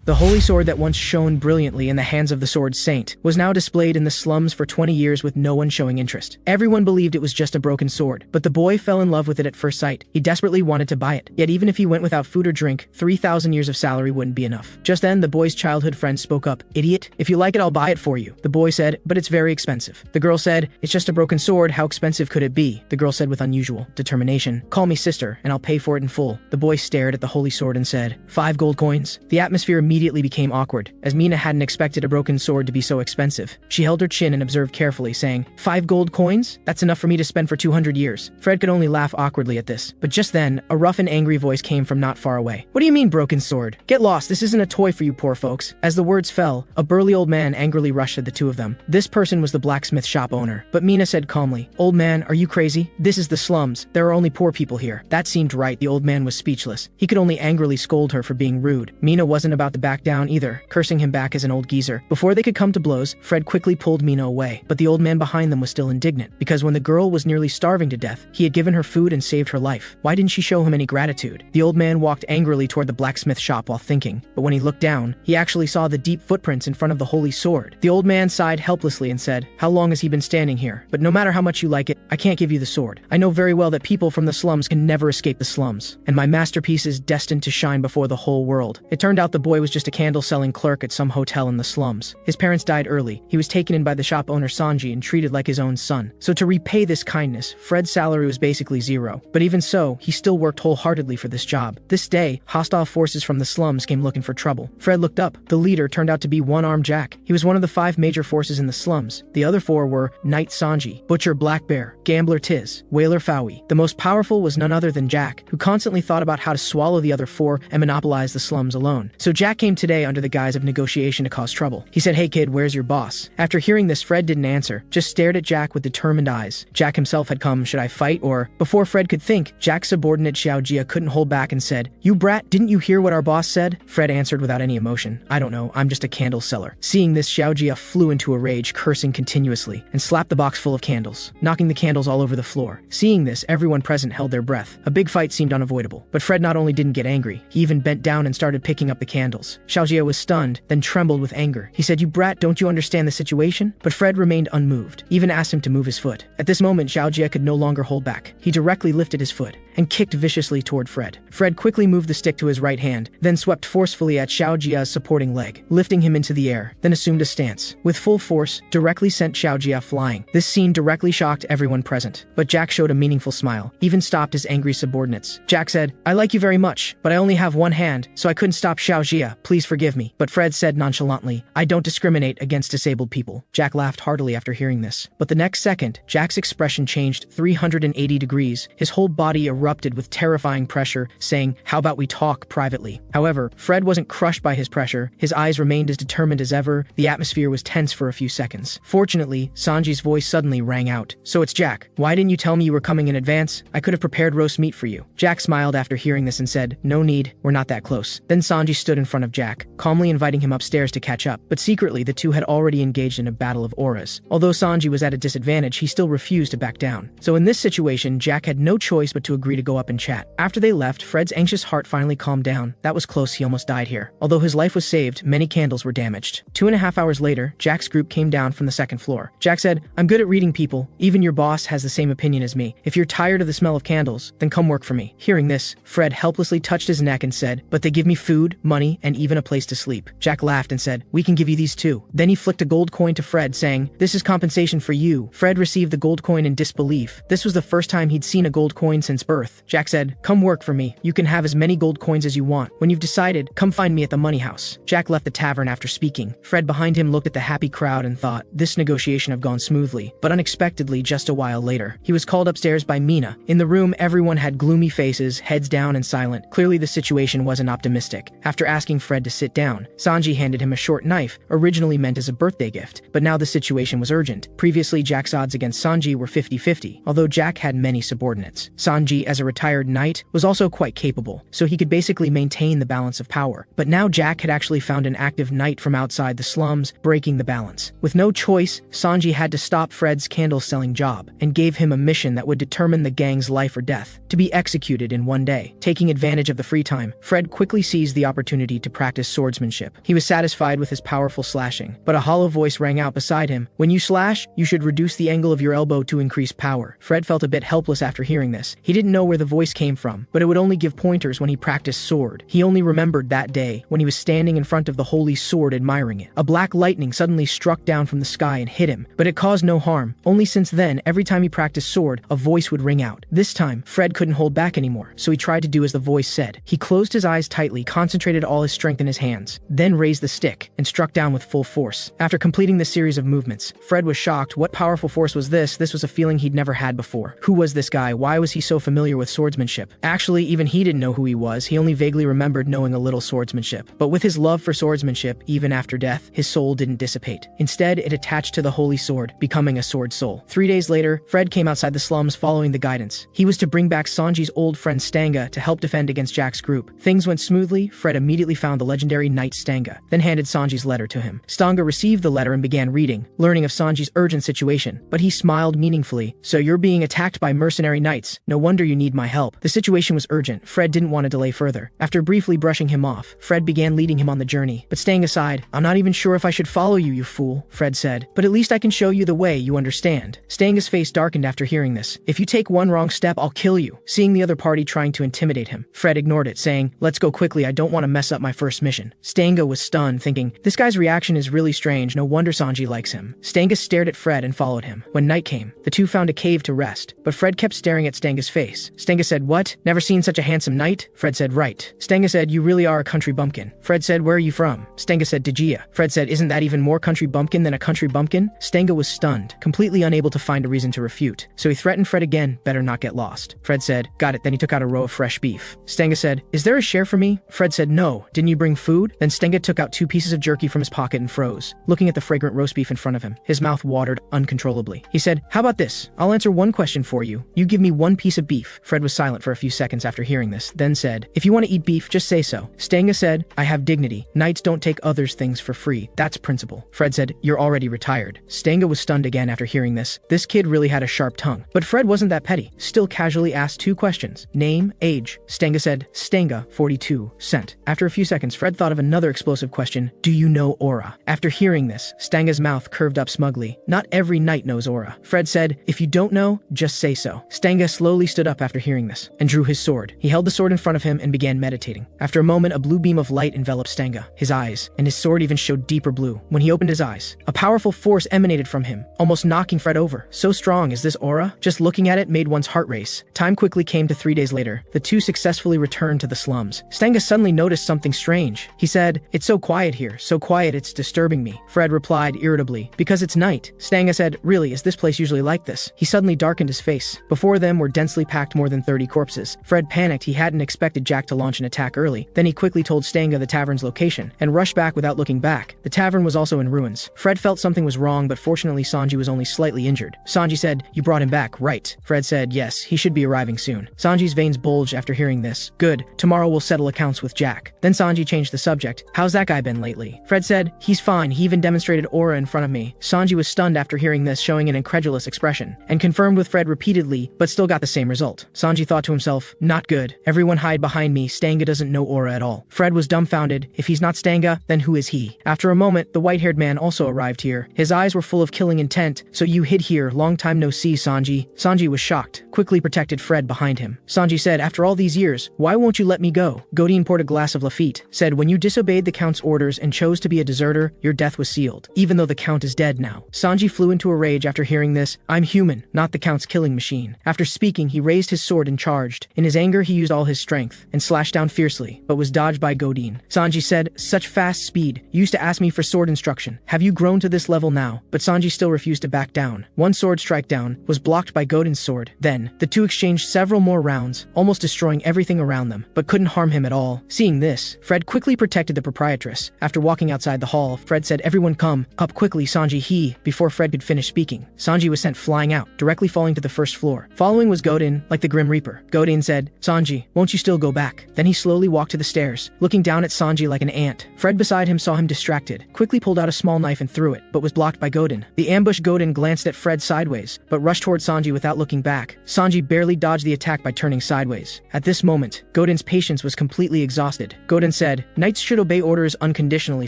The holy sword that once shone brilliantly in the hands of the sword saint was now displayed in the slums for 20 years with no one showing interest. Everyone believed it was just a broken sword, but the boy fell in love with it at first sight. He desperately wanted to buy it, yet even if he went without food or drink, 3,000 years of salary wouldn't be enough. Just then, the boy's childhood friend spoke up. "Idiot, if you like it, I'll buy it for you." The boy said, "But it's very expensive." The girl said, "It's just a broken sword, how expensive could it be?" The girl said with unusual determination, "Call me sister, and I'll pay for it in full." The boy stared at the holy sword and said, 5 gold coins. The atmosphere immediately became awkward, as Mina hadn't expected a broken sword to be so expensive. She held her chin and observed carefully, saying, 5 gold coins? That's enough for me to spend for 200 years. Fred could only laugh awkwardly at this. But just then, a rough and angry voice came from not far away. "What do you mean, broken sword? Get lost, this isn't a toy for you poor folks." As the words fell, a burly old man angrily rushed at the two of them. This person was the blacksmith shop owner. But Mina said calmly, "Old man, are you crazy? This is the slums. There are only poor people here." That seemed right. The old man was speechless. He could only angrily scold her for being rude. Mina wasn't about to back down either, cursing him back as an old geezer. Before they could come to blows, Fred quickly pulled Mina away. But the old man behind them was still indignant, because when the girl was nearly starving to death, he had given her food and saved her life. Why didn't she show him any gratitude? The old man walked angrily toward the blacksmith shop while thinking, but when he looked down, he actually saw the deep footprints in front of the holy sword. The old man sighed helplessly and said, "How long has he been standing here? But no matter how much you like it, I can't give you the sword. I know very well that people from the slums can never escape the slums, and my masterpiece is destined to shine before the whole world." It turned out the boy was just a candle-selling clerk at some hotel in the slums. His parents died early. He was taken in by the shop owner Sanji and treated like his own son. So to repay this kindness, Fred's salary was basically zero. But even so, he still worked wholeheartedly for this job. This day, hostile forces from the slums came looking for trouble. Fred looked up. The leader turned out to be One-Armed Jack. He was one of the 5 major forces in the slums. The other 4 were Knight Sanji, Butcher Black Bear, Gambler Tiz, Whaler Fowie. The most powerful was none other than Jack, who constantly thought about how to swallow the other 4 and monopolize the slums alone. So Jack came today under the guise of negotiation to cause trouble. He said, "Hey kid, where's your boss?" After hearing this, Fred didn't answer, just stared at Jack with determined eyes. Jack himself had come, "Should I fight or—" Before Fred could think, Jack's subordinate Xiaojia couldn't hold back and said, "You brat, didn't you hear what our boss said?" Fred answered without any emotion, "I don't know, I'm just a candle seller." Seeing this, Xiaojia flew into a rage, cursing continuously, and slapped the box full of candles, knocking the candles all over the floor. Seeing this, everyone present held their breath. A big fight seemed unavoidable. But Fred not only didn't get angry, he even bent down and started picking up the candles. Xiaojia was stunned, then trembled with anger. He said, "You brat, don't you understand the situation?" But Fred remained unmoved, even asked him to move his foot. At this moment, Xiaojia could no longer hold back. He directly lifted his foot and kicked viciously toward Fred. Fred quickly moved the stick to his right hand, then swept forcefully at Xiaojia's supporting leg, lifting him into the air, then assumed a stance. With full force, directly sent Xiaojia flying. This scene directly shocked everyone present. But Jack showed a meaningful smile, even stopped his angry subordinates. Jack said, "I like you very much, but I only have one hand, so I couldn't stop Xiaojia. Please forgive me." But Fred said nonchalantly, "I don't discriminate against disabled people." Jack laughed heartily after hearing this. But the next second, Jack's expression changed 380 degrees. His whole body erupted with terrifying pressure, saying, "How about we talk privately?" However, Fred wasn't crushed by his pressure. His eyes remained as determined as ever. The atmosphere was tense for a few seconds. Fortunately, Sanji's voice suddenly rang out. "So it's Jack. Why didn't you tell me you were coming in advance? I could have prepared roast meat for you." Jack smiled after hearing this and said, "No need, we're not that close." Then Sanji stood in front of Jack, calmly inviting him upstairs to catch up. But secretly, the two had already engaged in a battle of auras. Although Sanji was at a disadvantage, he still refused to back down. So in this situation, Jack had no choice but to agree to go up and chat. After they left, Fred's anxious heart finally calmed down. That was close, he almost died here. Although his life was saved, many candles were damaged. 2.5 hours later, Jack's group came down from the second floor. Jack said, "I'm good at reading people. Even your boss has the same opinion as me. If you're tired of the smell of candles, then come work for me." Hearing this, Fred helplessly touched his neck and said, "But they give me food, money, and even a place to sleep." Jack laughed and said, "We can give you these too." Then he flicked a gold coin to Fred, saying, "This is compensation for you." Fred received the gold coin in disbelief. This was the first time he'd seen a gold coin since birth. Jack said, "Come work for me. You can have as many gold coins as you want. When you've decided, come find me at the money house." Jack left the tavern after speaking. Fred behind him looked at the happy crowd and thought, this negotiation had gone smoothly. But unexpectedly, just a while later, he was called upstairs by Mina. In the room, everyone had gloomy faces, heads down and silent. Clearly the situation wasn't optimistic. After asking Fred to sit down, Sanji handed him a short knife, originally meant as a birthday gift. But now the situation was urgent. Previously, Jack's odds against Sanji were 50-50, although Jack had many subordinates. Sanji as a retired knight, was also quite capable, so he could basically maintain the balance of power. But now Jack had actually found an active knight from outside the slums, breaking the balance. With no choice, Sanji had to stop Fred's candle-selling job, and gave him a mission that would determine the gang's life or death, to be executed in one day. Taking advantage of the free time, Fred quickly seized the opportunity to practice swordsmanship. He was satisfied with his powerful slashing, but a hollow voice rang out beside him. When you slash, you should reduce the angle of your elbow to increase power. Fred felt a bit helpless after hearing this. He didn't know where the voice came from, but it would only give pointers when he practiced sword. He only remembered that day, when he was standing in front of the holy sword admiring it. A black lightning suddenly struck down from the sky and hit him, but it caused no harm. Only since then, every time he practiced sword, a voice would ring out. This time, Fred couldn't hold back anymore, so he tried to do as the voice said. He closed his eyes tightly, concentrated all his strength in his hands, then raised the stick, and struck down with full force. After completing this series of movements, Fred was shocked. What powerful force was this? This was a feeling he'd never had before. Who was this guy? Why was he so familiar with swordsmanship? Actually, even he didn't know who he was. He only vaguely remembered knowing a little swordsmanship. But with his love for swordsmanship, even after death, his soul didn't dissipate. Instead, it attached to the holy sword, becoming a sword soul. 3 days later, Fred came outside the slums following the guidance. He was to bring back Sanji's old friend Stanga to help defend against Jack's group. Things went smoothly. Fred immediately found the legendary knight Stanga, then handed Sanji's letter to him. Stanga received the letter and began reading, learning of Sanji's urgent situation, but he smiled meaningfully. So you're being attacked by mercenary knights. No wonder you need my help. The situation was urgent. Fred didn't want to delay further. After briefly brushing him off, Fred began leading him on the journey. But Stanga sighed. I'm not even sure if I should follow you, you fool, Fred said. But at least I can show you the way, you understand. Stanga's face darkened after hearing this. If you take one wrong step, I'll kill you. Seeing the other party trying to intimidate him, Fred ignored it, saying, let's go quickly, I don't want to mess up my first mission. Stanga was stunned, thinking, this guy's reaction is really strange, no wonder Sanji likes him. Stanga stared at Fred and followed him. When night came, the two found a cave to rest, but Fred kept staring at Stanga's face. Stanga said, what? Never seen such a handsome knight? Fred said, right. Stanga said, you really are a country bumpkin. Fred said, where are you from? Stanga said, Dajia. Fred said, isn't that even more country bumpkin than a country bumpkin? Stanga was stunned, completely unable to find a reason to refute. So he threatened Fred again, better not get lost. Fred said, got it. Then he took out a row of fresh beef. Stanga said, is there a share for me? Fred said, no. Didn't you bring food? Then Stanga took out 2 pieces of jerky from his pocket and froze, looking at the fragrant roast beef in front of him. His mouth watered uncontrollably. He said, how about this? I'll answer one question for you. You give me 1 piece of beef. Fred was silent for a few seconds after hearing this, then said, if you want to eat beef, just say so. Stanga said, I have dignity. Knights don't take others' things for free. That's principle. Fred said, you're already retired. Stanga was stunned again after hearing this. This kid really had a sharp tongue. But Fred wasn't that petty. Still casually asked 2 questions. Name, age. Stanga said, Stanga, 42, cent. After a few seconds, Fred thought of another explosive question. Do you know Aura? After hearing this, Stanga's mouth curved up smugly. Not every knight knows Aura. Fred said, if you don't know, just say so. Stanga slowly stood up after hearing this, and drew his sword. He held the sword in front of him and began meditating. After a moment, a blue beam of light enveloped Stanga. His eyes, and his sword even showed deeper blue. When he opened his eyes, a powerful force emanated from him, almost knocking Fred over. So strong is this aura? Just looking at it made one's heart race. Time quickly came to 3 days later. The two successfully returned to the slums. Stanga suddenly noticed something strange. He said, it's so quiet here, so quiet it's disturbing me. Fred replied irritably, because it's night. Stanga said, really, is this place usually like this? He suddenly darkened his face. Before them were densely packed more than 30 corpses. Fred panicked. He hadn't expected Jack to launch an attack early. Then he quickly told Stanga the tavern's location, and rushed back without looking back. The tavern was also in ruins. Fred felt something was wrong, but fortunately Sanji was only slightly injured. Sanji said, you brought him back, right? Fred said, yes, he should be arriving soon. Sanji's veins bulged after hearing this. Good, tomorrow we'll settle accounts with Jack. Then Sanji changed the subject. How's that guy been lately? Fred said, he's fine, he even demonstrated aura in front of me. Sanji was stunned after hearing this, showing an incredulous expression, and confirmed with Fred repeatedly, but still got the same result. Sanji thought to himself, not good. Everyone hide behind me, Stanga doesn't know aura at all. Fred was dumbfounded. If he's not Stanga, then who is he? After a moment, the white-haired man also arrived here. His eyes were full of killing intent. So you hid here, long time no see, Sanji. Sanji was shocked, quickly protected Fred behind him. Sanji said, after all these years, why won't you let me go? Godin poured a glass of Lafitte, said, when you disobeyed the Count's orders and chose to be a deserter, your death was sealed, even though the Count is dead now. Sanji flew into a rage after hearing this. I'm human, not the Count's killing machine. After speaking, he raised his sword and charged. In his anger, he used all his strength and slashed down fiercely, but was dodged by Godin. Sanji said, such fast speed. You used to ask me for sword instruction. Have you grown to this level now? But Sanji still refused to back down. One sword strike down was blocked by Godin's sword. Then, Then, the two exchanged several more rounds, almost destroying everything around them, but couldn't harm him at all. Seeing this, Fred quickly protected the proprietress. After walking outside the hall, Fred said, "Everyone come up quickly, Sanji." Before Fred could finish speaking, Sanji was sent flying out, directly falling to the first floor. Following was Godin, like the Grim Reaper. Godin said, "Sanji, won't you still go back?" Then he slowly walked to the stairs, looking down at Sanji like an ant. Fred beside him saw him distracted, quickly pulled out a small knife and threw it, but was blocked by Godin. The ambushed Godin glanced at Fred sideways, but rushed toward Sanji without looking back. Sanji barely dodged the attack by turning sideways. At this moment, Godin's patience was completely exhausted. Godin said, "Knights should obey orders unconditionally,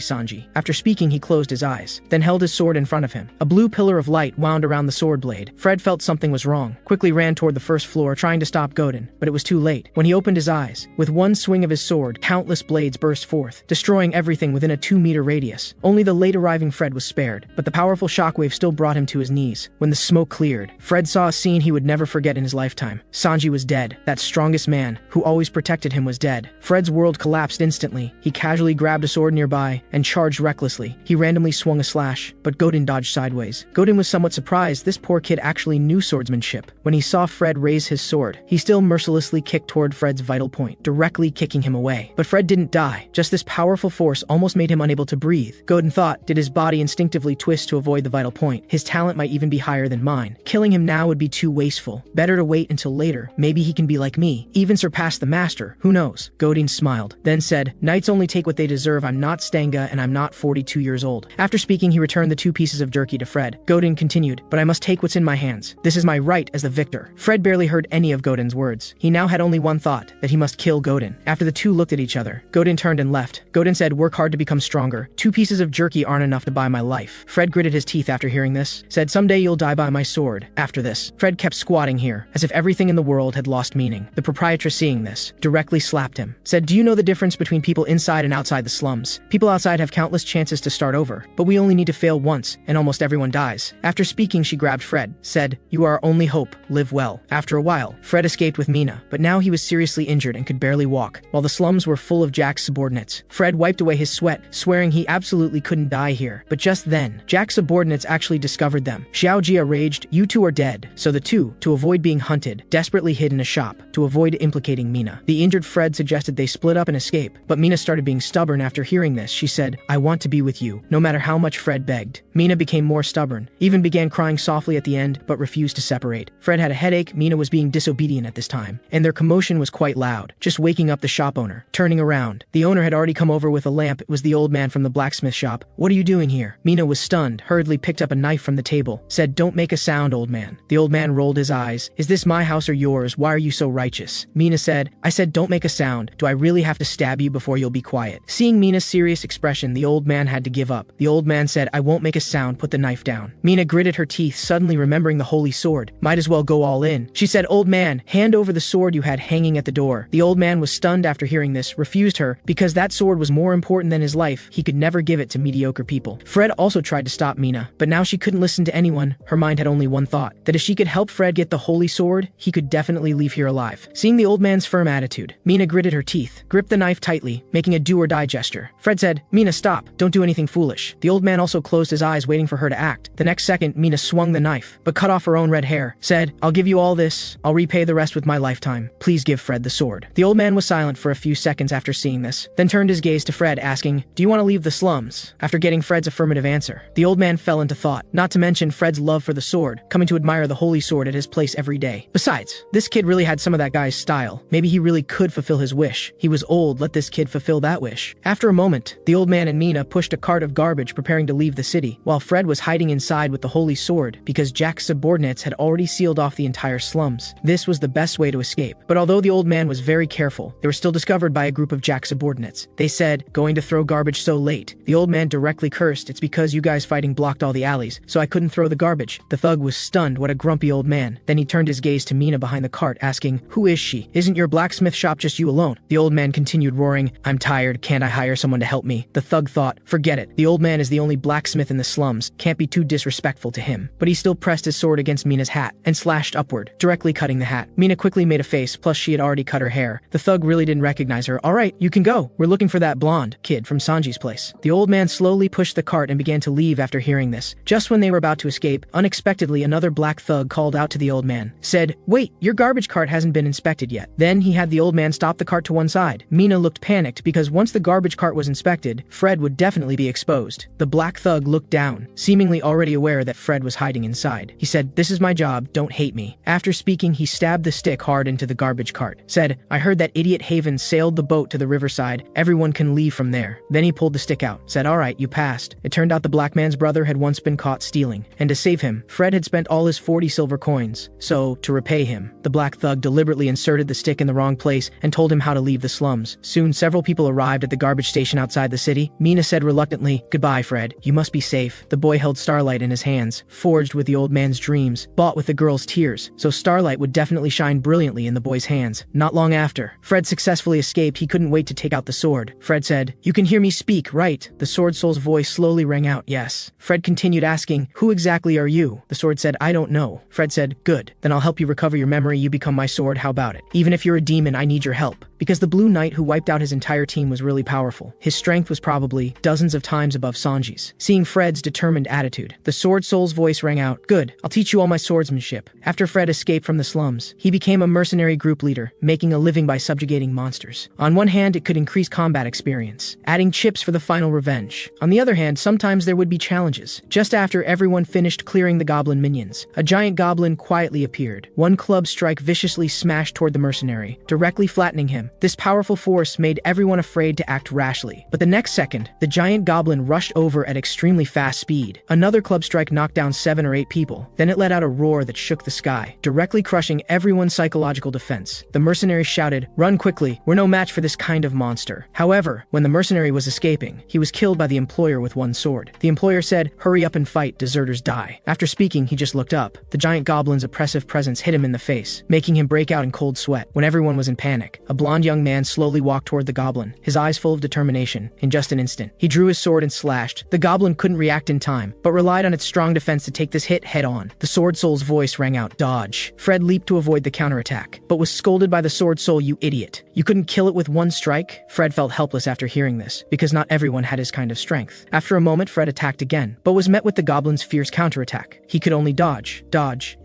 Sanji." After speaking, he closed his eyes, then held his sword in front of him. A blue pillar of light wound around the sword blade. Fred felt something was wrong, quickly ran toward the first floor trying to stop Godin, but it was too late. When he opened his eyes, with one swing of his sword, countless blades burst forth, destroying everything within a 2-meter radius. Only the late arriving Fred was spared, but the powerful shockwave still brought him to his knees. When the smoke cleared, Fred saw a scene he would never forget in his lifetime. Sanji was dead. That strongest man, who always protected him, was dead. Fred's world collapsed instantly. He casually grabbed a sword nearby and charged recklessly. He randomly swung a slash, but Godin dodged sideways. Godin was somewhat surprised. This poor kid actually knew swordsmanship. When he saw Fred raise his sword, he still mercilessly kicked toward Fred's vital point, directly kicking him away. But Fred didn't die. Just this powerful force almost made him unable to breathe. Godin thought, did his body instinctively twist to avoid the vital point? His talent might even be higher than mine. Killing him now would be too wasteful. Better to wait until later. Maybe he can be like me, even surpass the master. Who knows? Godin smiled, then said, "Knights only take what they deserve. I'm not Stanga and I'm not 42 years old." After speaking, he returned the 2 pieces of jerky to Fred. Godin continued, "But I must take what's in my hands. This is my right as the victor." Fred barely heard any of Godin's words. He now had only one thought, that he must kill Godin. After the two looked at each other, Godin turned and left. Godin said, "Work hard to become stronger. 2 pieces of jerky aren't enough to buy my life." Fred gritted his teeth after hearing this, said, "Someday you'll die by my sword." After this, Fred kept squatting here, as if everything in the world had lost meaning. The proprietress, seeing this, directly slapped him, said, "Do you know the difference between people inside and outside the slums? People outside have countless chances to start over, but we only need to fail once, and almost everyone dies." After speaking, she grabbed Fred, said, "You are our only hope. Live well." After a while, Fred escaped with Mina, but now he was seriously injured and could barely walk. While the slums were full of Jack's subordinates, Fred wiped away his sweat, swearing he absolutely couldn't die here. But just then, Jack's subordinates actually discovered them. Xiaojia raged, "You two are dead." So the two, to avoid being hunted, desperately hid in a shop, to avoid implicating Mina. The injured Fred suggested they split up and escape, but Mina started being stubborn. After hearing this, she said, "I want to be with you," no matter how much Fred begged. Mina became more stubborn, even began crying softly at the end, but refused to separate. Fred had a headache. Mina was being disobedient at this time, and their commotion was quite loud, just waking up the shop owner. Turning around, the owner had already come over with a lamp. It was the old man from the blacksmith shop. "What are you doing here?" Mina was stunned, hurriedly picked up a knife from the table, said, "Don't make a sound, old man." The old man rolled his eyes. "Is this my house or yours? Why are you so righteous?" Mina said, "I said don't make a sound. Do I really have to stab you before you'll be quiet?" Seeing Mina's serious expression, the old man had to give up. The old man said, "I won't make a sound. Put the knife down." Mina gritted her teeth, suddenly remembering the holy sword. Might as well go all in. She said, "Old man, hand over the sword you had hanging at the door." The old man was stunned after hearing this, refused her, because that sword was more important than his life. He could never give it to mediocre people. Fred also tried to stop Mina, but now she couldn't listen to anyone. Her mind had only one thought, that if she could help Fred get the holy sword, he could definitely leave here alive. Seeing the old man's firm attitude, Mina gritted her teeth, gripped the knife tightly, making a do-or-die gesture. Fred said, "Mina, stop. Don't do anything foolish." The old man also closed his eyes, waiting for her to act. The next second, Mina swung the knife, but cut off her own red hair, said, "I'll give you all this. I'll repay the rest with my lifetime. Please give Fred the sword." The old man was silent for a few seconds after seeing this, then turned his gaze to Fred, asking, "Do you want to leave the slums?" After getting Fred's affirmative answer, the old man fell into thought, not to mention Fred's love for the sword, coming to admire the holy sword at his place every day. Besides, this kid really had some of that guy's style. Maybe he really could fulfill his wish. He was old, let this kid fulfill that wish. After a moment, the old man and Mina pushed a cart of garbage preparing to leave the city, while Fred was hiding inside with the holy sword, because Jack's subordinates had already sealed off the entire slums. This was the best way to escape. But although the old man was very careful, they were still discovered by a group of Jack's subordinates. They said, "Going to throw garbage so late." The old man directly cursed, "It's because you guys fighting blocked all the alleys, so I couldn't throw the garbage." The thug was stunned. What a grumpy old man. Then he turned his gaze to Mina behind the cart, asking, "Who is she? Isn't your blacksmith shop just you alone?" The old man continued roaring, "I'm tired. Can't I hire someone to help me?" The thug thought, forget it. The old man is the only blacksmith in the slums. Can't be too disrespectful to him. But he still pressed his sword against Mina's hat and slashed upward, directly cutting the hat. Mina quickly made a face, plus she had already cut her hair. The thug really didn't recognize her. "All right, you can go. We're looking for that blonde kid from Sanji's place." The old man slowly pushed the cart and began to leave after hearing this. Just when they were about to escape, unexpectedly another black thug called out to the old man, man, said, "Wait, your garbage cart hasn't been inspected yet." Then he had the old man stop the cart to one side. Mina looked panicked because once the garbage cart was inspected, Fred would definitely be exposed. The black thug looked down, seemingly already aware that Fred was hiding inside. He said, "This is my job, don't hate me." After speaking, he stabbed the stick hard into the garbage cart. Said, "I heard that idiot Haven sailed the boat to the riverside. Everyone can leave from there." Then he pulled the stick out. Said, "Alright, you passed." It turned out the black man's brother had once been caught stealing, and to save him, Fred had spent all his 40 silver coins. So, to repay him, the black thug deliberately inserted the stick in the wrong place and told him how to leave the slums. Soon, several people arrived at the garbage station outside the city. Mina said reluctantly, "Goodbye, Fred. You must be safe." The boy held Starlight in his hands, forged with the old man's dreams, bought with the girl's tears, so Starlight would definitely shine brilliantly in the boy's hands. Not long after, Fred successfully escaped. He couldn't wait to take out the sword. Fred said, "You can hear me speak, right?" The sword soul's voice slowly rang out, "Yes." Fred continued asking, "Who exactly are you?" The sword said, "I don't know." Fred said, "Good. Then I'll help you recover your memory. You become my sword. How about it? Even if you're a demon, I need your help." Because the Blue Knight who wiped out his entire team was really powerful. His strength was probably dozens of times above Sanji's. Seeing Fred's determined attitude, the sword soul's voice rang out, "Good. I'll teach you all my swordsmanship." After Fred escaped from the slums, he became a mercenary group leader, making a living by subjugating monsters. On one hand, it could increase combat experience, adding chips for the final revenge. On the other hand, sometimes there would be challenges. Just after everyone finished clearing the goblin minions, a giant goblin quietly appeared. One club strike viciously smashed toward the mercenary, directly flattening him. This powerful force made everyone afraid to act rashly. But the next second, the giant goblin rushed over at extremely fast speed. Another club strike knocked down 7 or 8 people. Then it let out a roar that shook the sky, directly crushing everyone's psychological defense. The mercenary shouted, "Run quickly, we're no match for this kind of monster." However, when the mercenary was escaping, he was killed by the employer with one sword. The employer said, "Hurry up and fight, deserters die." After speaking, he just looked up. The giant goblin's oppressive presence hit him in the face, making him break out in cold sweat. When everyone was in panic, a blonde young man slowly walked toward the goblin, his eyes full of determination. In just an instant, he drew his sword and slashed. The goblin couldn't react in time, but relied on its strong defense to take this hit head on. The sword soul's voice rang out, "Dodge." Fred leaped to avoid the counterattack, but was scolded by the sword soul, "You idiot. You couldn't kill it with one strike?" Fred felt helpless after hearing this, because not everyone had his kind of strength. After a moment, Fred attacked again, but was met with the goblin's fierce counterattack. He could only dodge,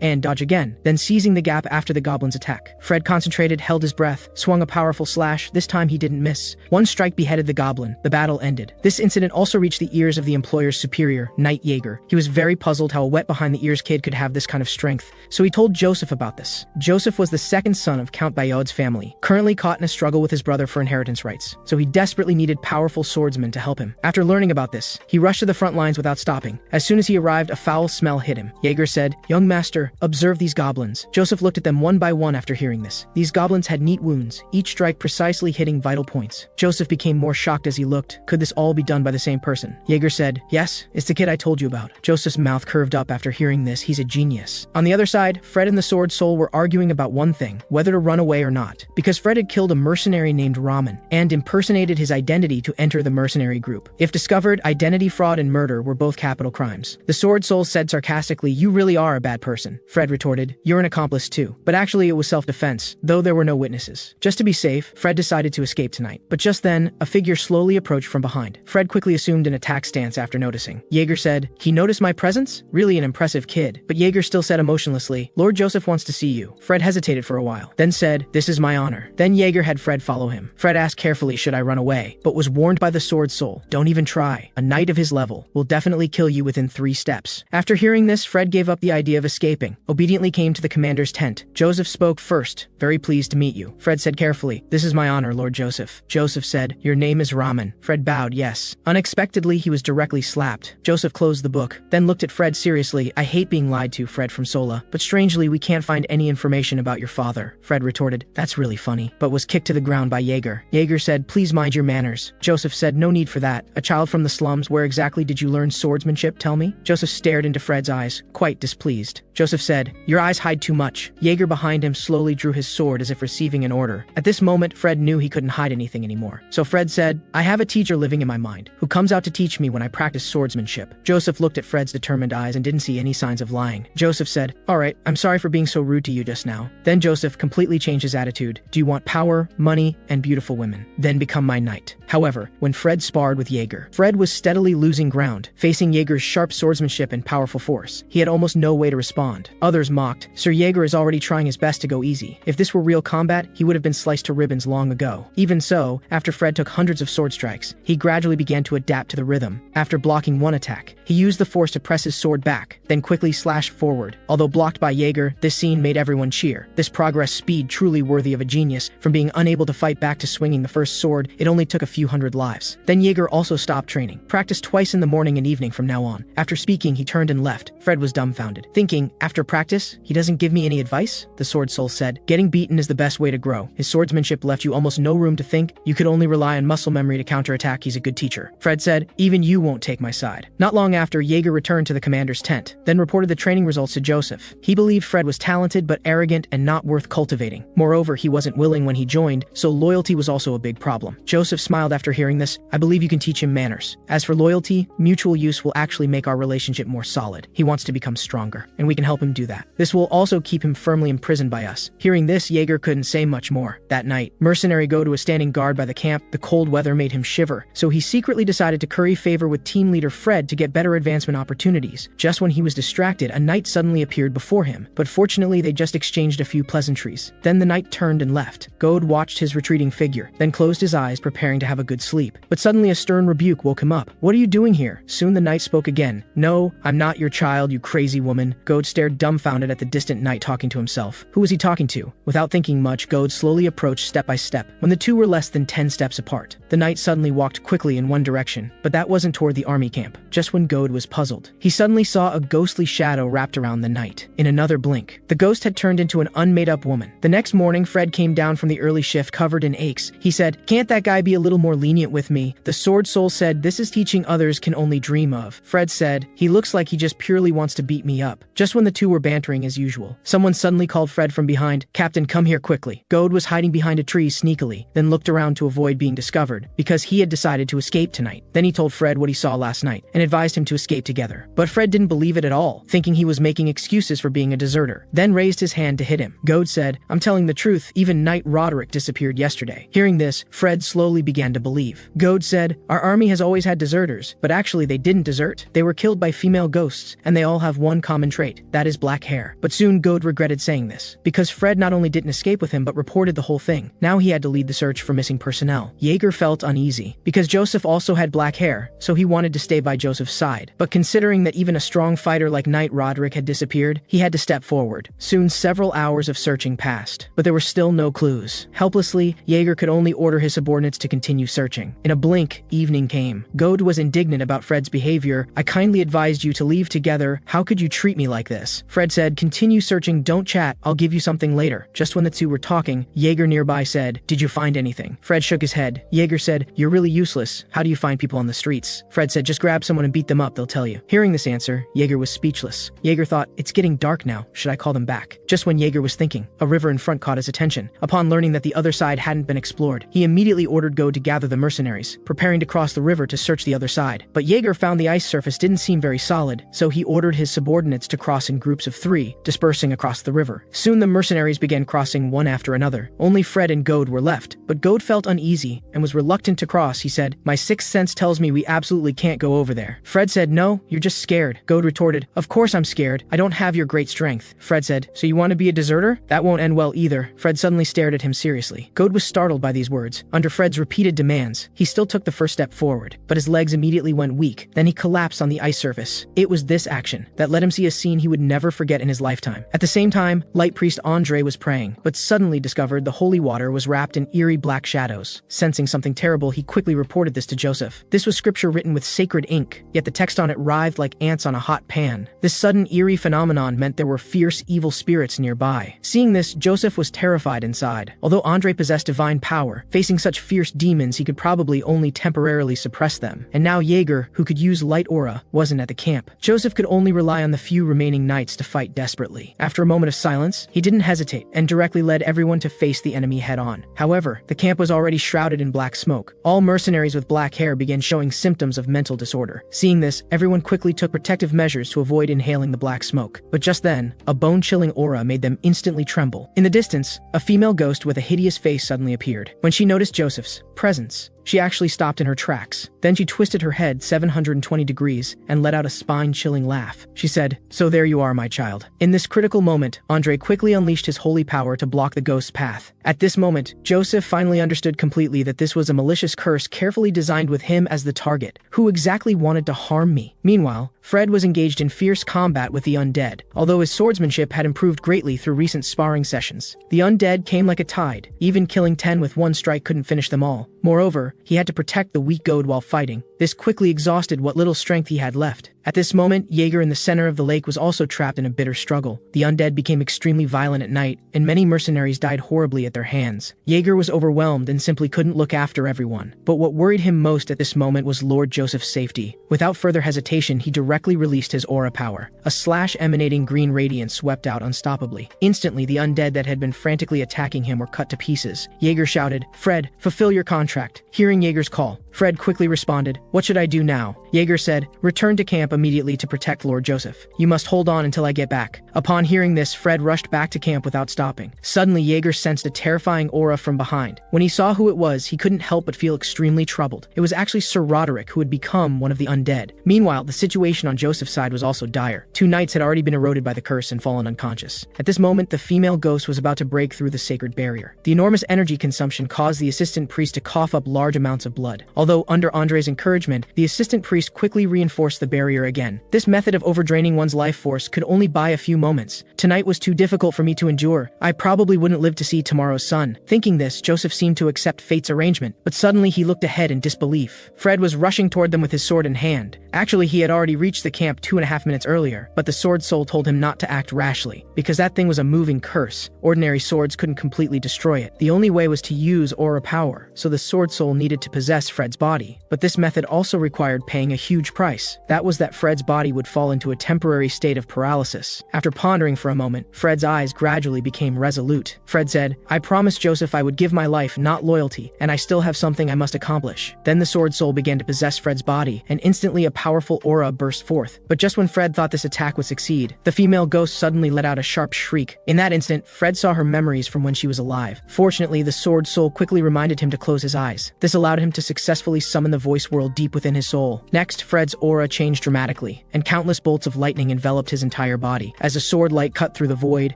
and dodge again, then seizing the gap after the goblin's attack. Fred concentrated, held his breath, swung a powerful slash. This time he didn't miss. One strike beheaded the goblin. The battle ended. This incident also reached the ears of the employer's superior, Knight Jaeger. He was very puzzled how a wet behind the ears kid could have this kind of strength, so he told Joseph about this. Joseph was the second son of Count Bayod's family, currently caught in a struggle with his brother for inheritance rights, so he desperately needed powerful swordsmen to help him. After learning about this, he rushed to the front lines without stopping. As soon as he arrived, a foul smell hit him. Jaeger said, "Young master, observe these goblins." Joseph looked at them one by one after hearing this. These goblins had neat wounds, each strike precisely hitting vital points. Joseph became more shocked as he looked. Could this all be done by the same person? Jaeger said, "Yes, it's the kid I told you about." Joseph's mouth curved up after hearing this. He's a genius. On the other side, Fred and the Sword Soul were arguing about one thing, whether to run away or not. Because Fred had killed a mercenary named Ramen, and impersonated his identity to enter the mercenary group. If discovered, identity fraud and murder were both capital crimes. The Sword Soul said sarcastically, "You really are a bad person." Fred retorted, "You're an accomplice too." But actually it was self-defense, though there were no witnesses. Just to be safe, Fred decided to escape tonight. But just then, a figure slowly approached from behind. Fred quickly assumed an attack stance after noticing. Jaeger said, "He noticed my presence? Really an impressive kid." But Jaeger still said emotionlessly, "Lord Joseph wants to see you." Fred hesitated for a while, then said, "This is my honor." Then Jaeger had Fred follow him. Fred asked carefully, should I run away, but was warned by the Sword Soul, "Don't even try. A knight of his level will definitely kill you within 3 steps." After hearing this, Fred gave up the idea of escaping, obediently came to the commander's tent. Joseph spoke first. "Very pleased to meet you." Fred said carefully, "This is my honor, Lord Joseph." Joseph said, "Your name is Ramen." Fred bowed, "Yes." Unexpectedly, he was directly slapped. Joseph closed the book, then looked at Fred seriously. "I hate being lied to, Fred from Sola, but strangely we can't find any information about your father." Fred retorted, "That's really funny," but was kicked to the ground by Jaeger. Jaeger said, "Please mind your manners." Joseph said, "No need for that. A child from the slums, where exactly did you learn swordsmanship, tell me?" Joseph stared into Fred's eyes, quite displeased. Joseph said, "Your eyes hide too much." Jaeger behind him slowly drew his sword as if receiving an order. At this this moment, Fred knew he couldn't hide anything anymore. So Fred said, I have a teacher living in my mind, who comes out to teach me when I practice swordsmanship. Joseph looked at Fred's determined eyes and didn't see any signs of lying. Joseph said, alright, I'm sorry for being so rude to you just now. Then Joseph completely changed his attitude. Do you want power, money, and beautiful women? Then become my knight. However, when Fred sparred with Jaeger, Fred was steadily losing ground, facing Jaeger's sharp swordsmanship and powerful force. He had almost no way to respond. Others mocked, Sir Jaeger is already trying his best to go easy. If this were real combat, he would have been sliced to ribbons long ago. Even so, after Fred took hundreds of sword strikes, he gradually began to adapt to the rhythm. After blocking one attack, he used the force to press his sword back, then quickly slashed forward. Although blocked by Jaeger, this scene made everyone cheer. This progress speed truly worthy of a genius. From being unable to fight back to swinging the first sword, it only took a few hundred lives. Then Jaeger also stopped training. Practiced twice in the morning and evening from now on. After speaking, he turned and left. Fred was dumbfounded, thinking, after practice, he doesn't give me any advice? The sword soul said, getting beaten is the best way to grow. His swordsmanship left you almost no room to think. You could only rely on muscle memory to counterattack. He's a good teacher. Fred said, even you won't take my side. Not long after, Jaeger returned to the commander's tent, then reported the training results to Joseph. He believed Fred was talented but arrogant and not worth cultivating. Moreover, he wasn't willing when he joined, so loyalty was also a big problem. Joseph smiled after hearing this. I believe you can teach him manners. As for loyalty, mutual use will actually make our relationship more solid. He wants to become stronger, and we can help him do that. This will also keep him firmly imprisoned by us. Hearing this, Jaeger couldn't say much more. That night, Mercenary Godo was standing guard by the camp. The cold weather made him shiver, so he secretly decided to curry favor with team leader Fred to get better advancement opportunities. Just when he was distracted, a knight suddenly appeared before him, but fortunately they just exchanged a few pleasantries. Then the knight turned and left. God watched his retreating figure, then closed his eyes, preparing to have a good sleep. But suddenly a stern rebuke woke him up. What are you doing here? Soon the knight spoke again. No, I'm not your child, you crazy woman. God stared dumbfounded at the distant knight talking to himself. Who was he talking to? Without thinking much, God slowly approached step by step. When the two were less than 10 steps apart, the knight suddenly walked quickly in one direction, but that wasn't toward the army camp. Just when God was puzzled, he suddenly saw a ghostly shadow wrapped around the knight. In another blink, the ghost had turned into an unmade-up woman. The next morning, Fred came down from the early shift covered in aches. He said, can't that guy be a little more lenient with me? The sword soul said, this is teaching others can only dream of. Fred said, he looks like he just purely wants to beat me up. Just when the two were bantering as usual, someone suddenly called Fred from behind, Captain, come here quickly. God was hiding behind a tree sneakily, then looked around to avoid being discovered, because he had decided to escape tonight. Then he told Fred what he saw last night, and advised him to escape together. But Fred didn't believe it at all, thinking he was making excuses for being a deserter, then raised his hand to hit him. God said, I'm telling the truth, even Knight Roderick disappeared yesterday. Hearing this, Fred slowly began to believe. God said, our army has always had deserters, but actually they didn't desert. They were killed by female ghosts, and they all have one common trait, that is black hair. But soon God regretted saying this, because Fred not only didn't escape with him but reported the whole thing. Now he had to lead the search for missing personnel. Jaeger felt uneasy, because Joseph also had black hair, so he wanted to stay by Joseph's side. But considering that even a strong fighter like Knight Roderick had disappeared, he had to step forward. Soon several hours of searching passed, but there were still no clues. Helplessly, Jaeger could only order his subordinates to continue searching. In a blink, evening came. God was indignant about Fred's behavior. I kindly advised you to leave together. How could you treat me like this? Fred said, continue searching, don't chat, I'll give you something later. Just when the two were talking, Jaeger nearby said, did you find anything? Fred shook his head. Jaeger said, you're really useless. How do you find people on the streets? Fred said, just grab someone and beat them up, they'll tell you. Hearing this answer, Jaeger was speechless. Jaeger thought, it's getting dark now, should I call them back? Just when Jaeger was thinking, a river in front caught his attention. Upon learning that the other side hadn't been explored, he immediately ordered God to gather the mercenaries, preparing to cross the river to search the other side. But Jaeger found the ice surface didn't seem very solid, so he ordered his subordinates to cross in groups of 3, dispersing across the river. Soon the mercenaries began crossing one after another. Only Fred and God were left, but God felt uneasy and was reluctant to cross. He said, my sixth sense tells me we absolutely can't go over there. Fred said, no, you're just scared. God retorted, of course I'm scared. I don't have your great strength. Fred said, so you want to be a deserter? That won't end well either. Fred suddenly stared at him seriously. God was startled by these words. Under Fred's repeated demands, he still took the first step forward, but his legs immediately went weak. Then he collapsed on the ice surface. It was this action that let him see a scene he would never forget in his lifetime. At the same time, Light Priest Andre was praying, but suddenly discovered the holy water was wrapped in eerie black shadows. Sensing something terrible, he quickly reported this to Joseph. This was scripture written with sacred ink, yet the text on it writhed like ants on a hot pan. This sudden eerie phenomenon meant there were fierce evil spirits nearby. Seeing this, Joseph was terrified inside. Although Andre possessed divine power, facing such fierce demons he could probably only temporarily suppress them. And now Jaeger, who could use light aura, wasn't at the camp. Joseph could only rely on the few remaining knights to fight desperately. After a moment of silence, he didn't hesitate and directly led everyone to face the enemy enemy head-on. However, the camp was already shrouded in black smoke. All mercenaries with black hair began showing symptoms of mental disorder. Seeing this, everyone quickly took protective measures to avoid inhaling the black smoke. But just then, a bone-chilling aura made them instantly tremble. In the distance, a female ghost with a hideous face suddenly appeared. When she noticed Joseph's presence, she actually stopped in her tracks. Then she twisted her head 720 degrees and let out a spine-chilling laugh. She said, "So there you are, my child." In this critical moment, Andre quickly unleashed his holy power to block the ghost's path. At this moment, Joseph finally understood completely that this was a malicious curse carefully designed with him as the target. Who exactly wanted to harm me? Meanwhile, Fred was engaged in fierce combat with the undead. Although his swordsmanship had improved greatly through recent sparring sessions, the undead came like a tide. Even killing 10 with one strike couldn't finish them all. Moreover, he had to protect the weak goad while fighting. This quickly exhausted what little strength he had left. At this moment, Jaeger in the center of the lake was also trapped in a bitter struggle. The undead became extremely violent at night, and many mercenaries died horribly at their hands. Jaeger was overwhelmed and simply couldn't look after everyone. But what worried him most at this moment was Lord Joseph's safety. Without further hesitation, he directly released his aura power. A slash emanating green radiance swept out unstoppably. Instantly, the undead that had been frantically attacking him were cut to pieces. Jaeger shouted, "Fred, fulfill your contract." Hearing Jaeger's call, Fred quickly responded, "What should I do now?" Jaeger said, "Return to camp immediately to protect Lord Joseph. You must hold on until I get back." Upon hearing this, Fred rushed back to camp without stopping. Suddenly, Jaeger sensed a terrifying aura from behind. When he saw who it was, he couldn't help but feel extremely troubled. It was actually Sir Roderick, who had become one of the undead. Meanwhile, the situation on Joseph's side was also dire. 2 knights had already been eroded by the curse and fallen unconscious. At this moment, the female ghost was about to break through the sacred barrier. The enormous energy consumption caused the assistant priest to cough up large amounts of blood. Although under Andre's encouragement, the assistant priest quickly reinforced the barrier again. This method of overdraining one's life force could only buy a few moments. Tonight was too difficult for me to endure. I probably wouldn't live to see tomorrow's sun. Thinking this, Joseph seemed to accept fate's arrangement, but suddenly he looked ahead in disbelief. Fred was rushing toward them with his sword in hand. Actually, he had already reached the camp 2.5 minutes earlier, but the sword soul told him not to act rashly, because that thing was a moving curse. Ordinary swords couldn't completely destroy it. The only way was to use aura power, so the sword soul needed to possess Fred's body. But this method also required paying a huge price. That was that Fred's body would fall into a temporary state of paralysis. After pondering for a moment, Fred's eyes gradually became resolute. Fred said, "I promised Joseph I would give my life, not loyalty, and I still have something I must accomplish." Then the sword soul began to possess Fred's body, and instantly a powerful aura burst forth. But just when Fred thought this attack would succeed, the female ghost suddenly let out a sharp shriek. In that instant, Fred saw her memories from when she was alive. Fortunately, the sword soul quickly reminded him to close his eyes. This allowed him to successfully summon the voice world deep within his soul. Next, Fred's aura changed dramatically, and countless bolts of lightning enveloped his entire body. As a sword light cut through the void,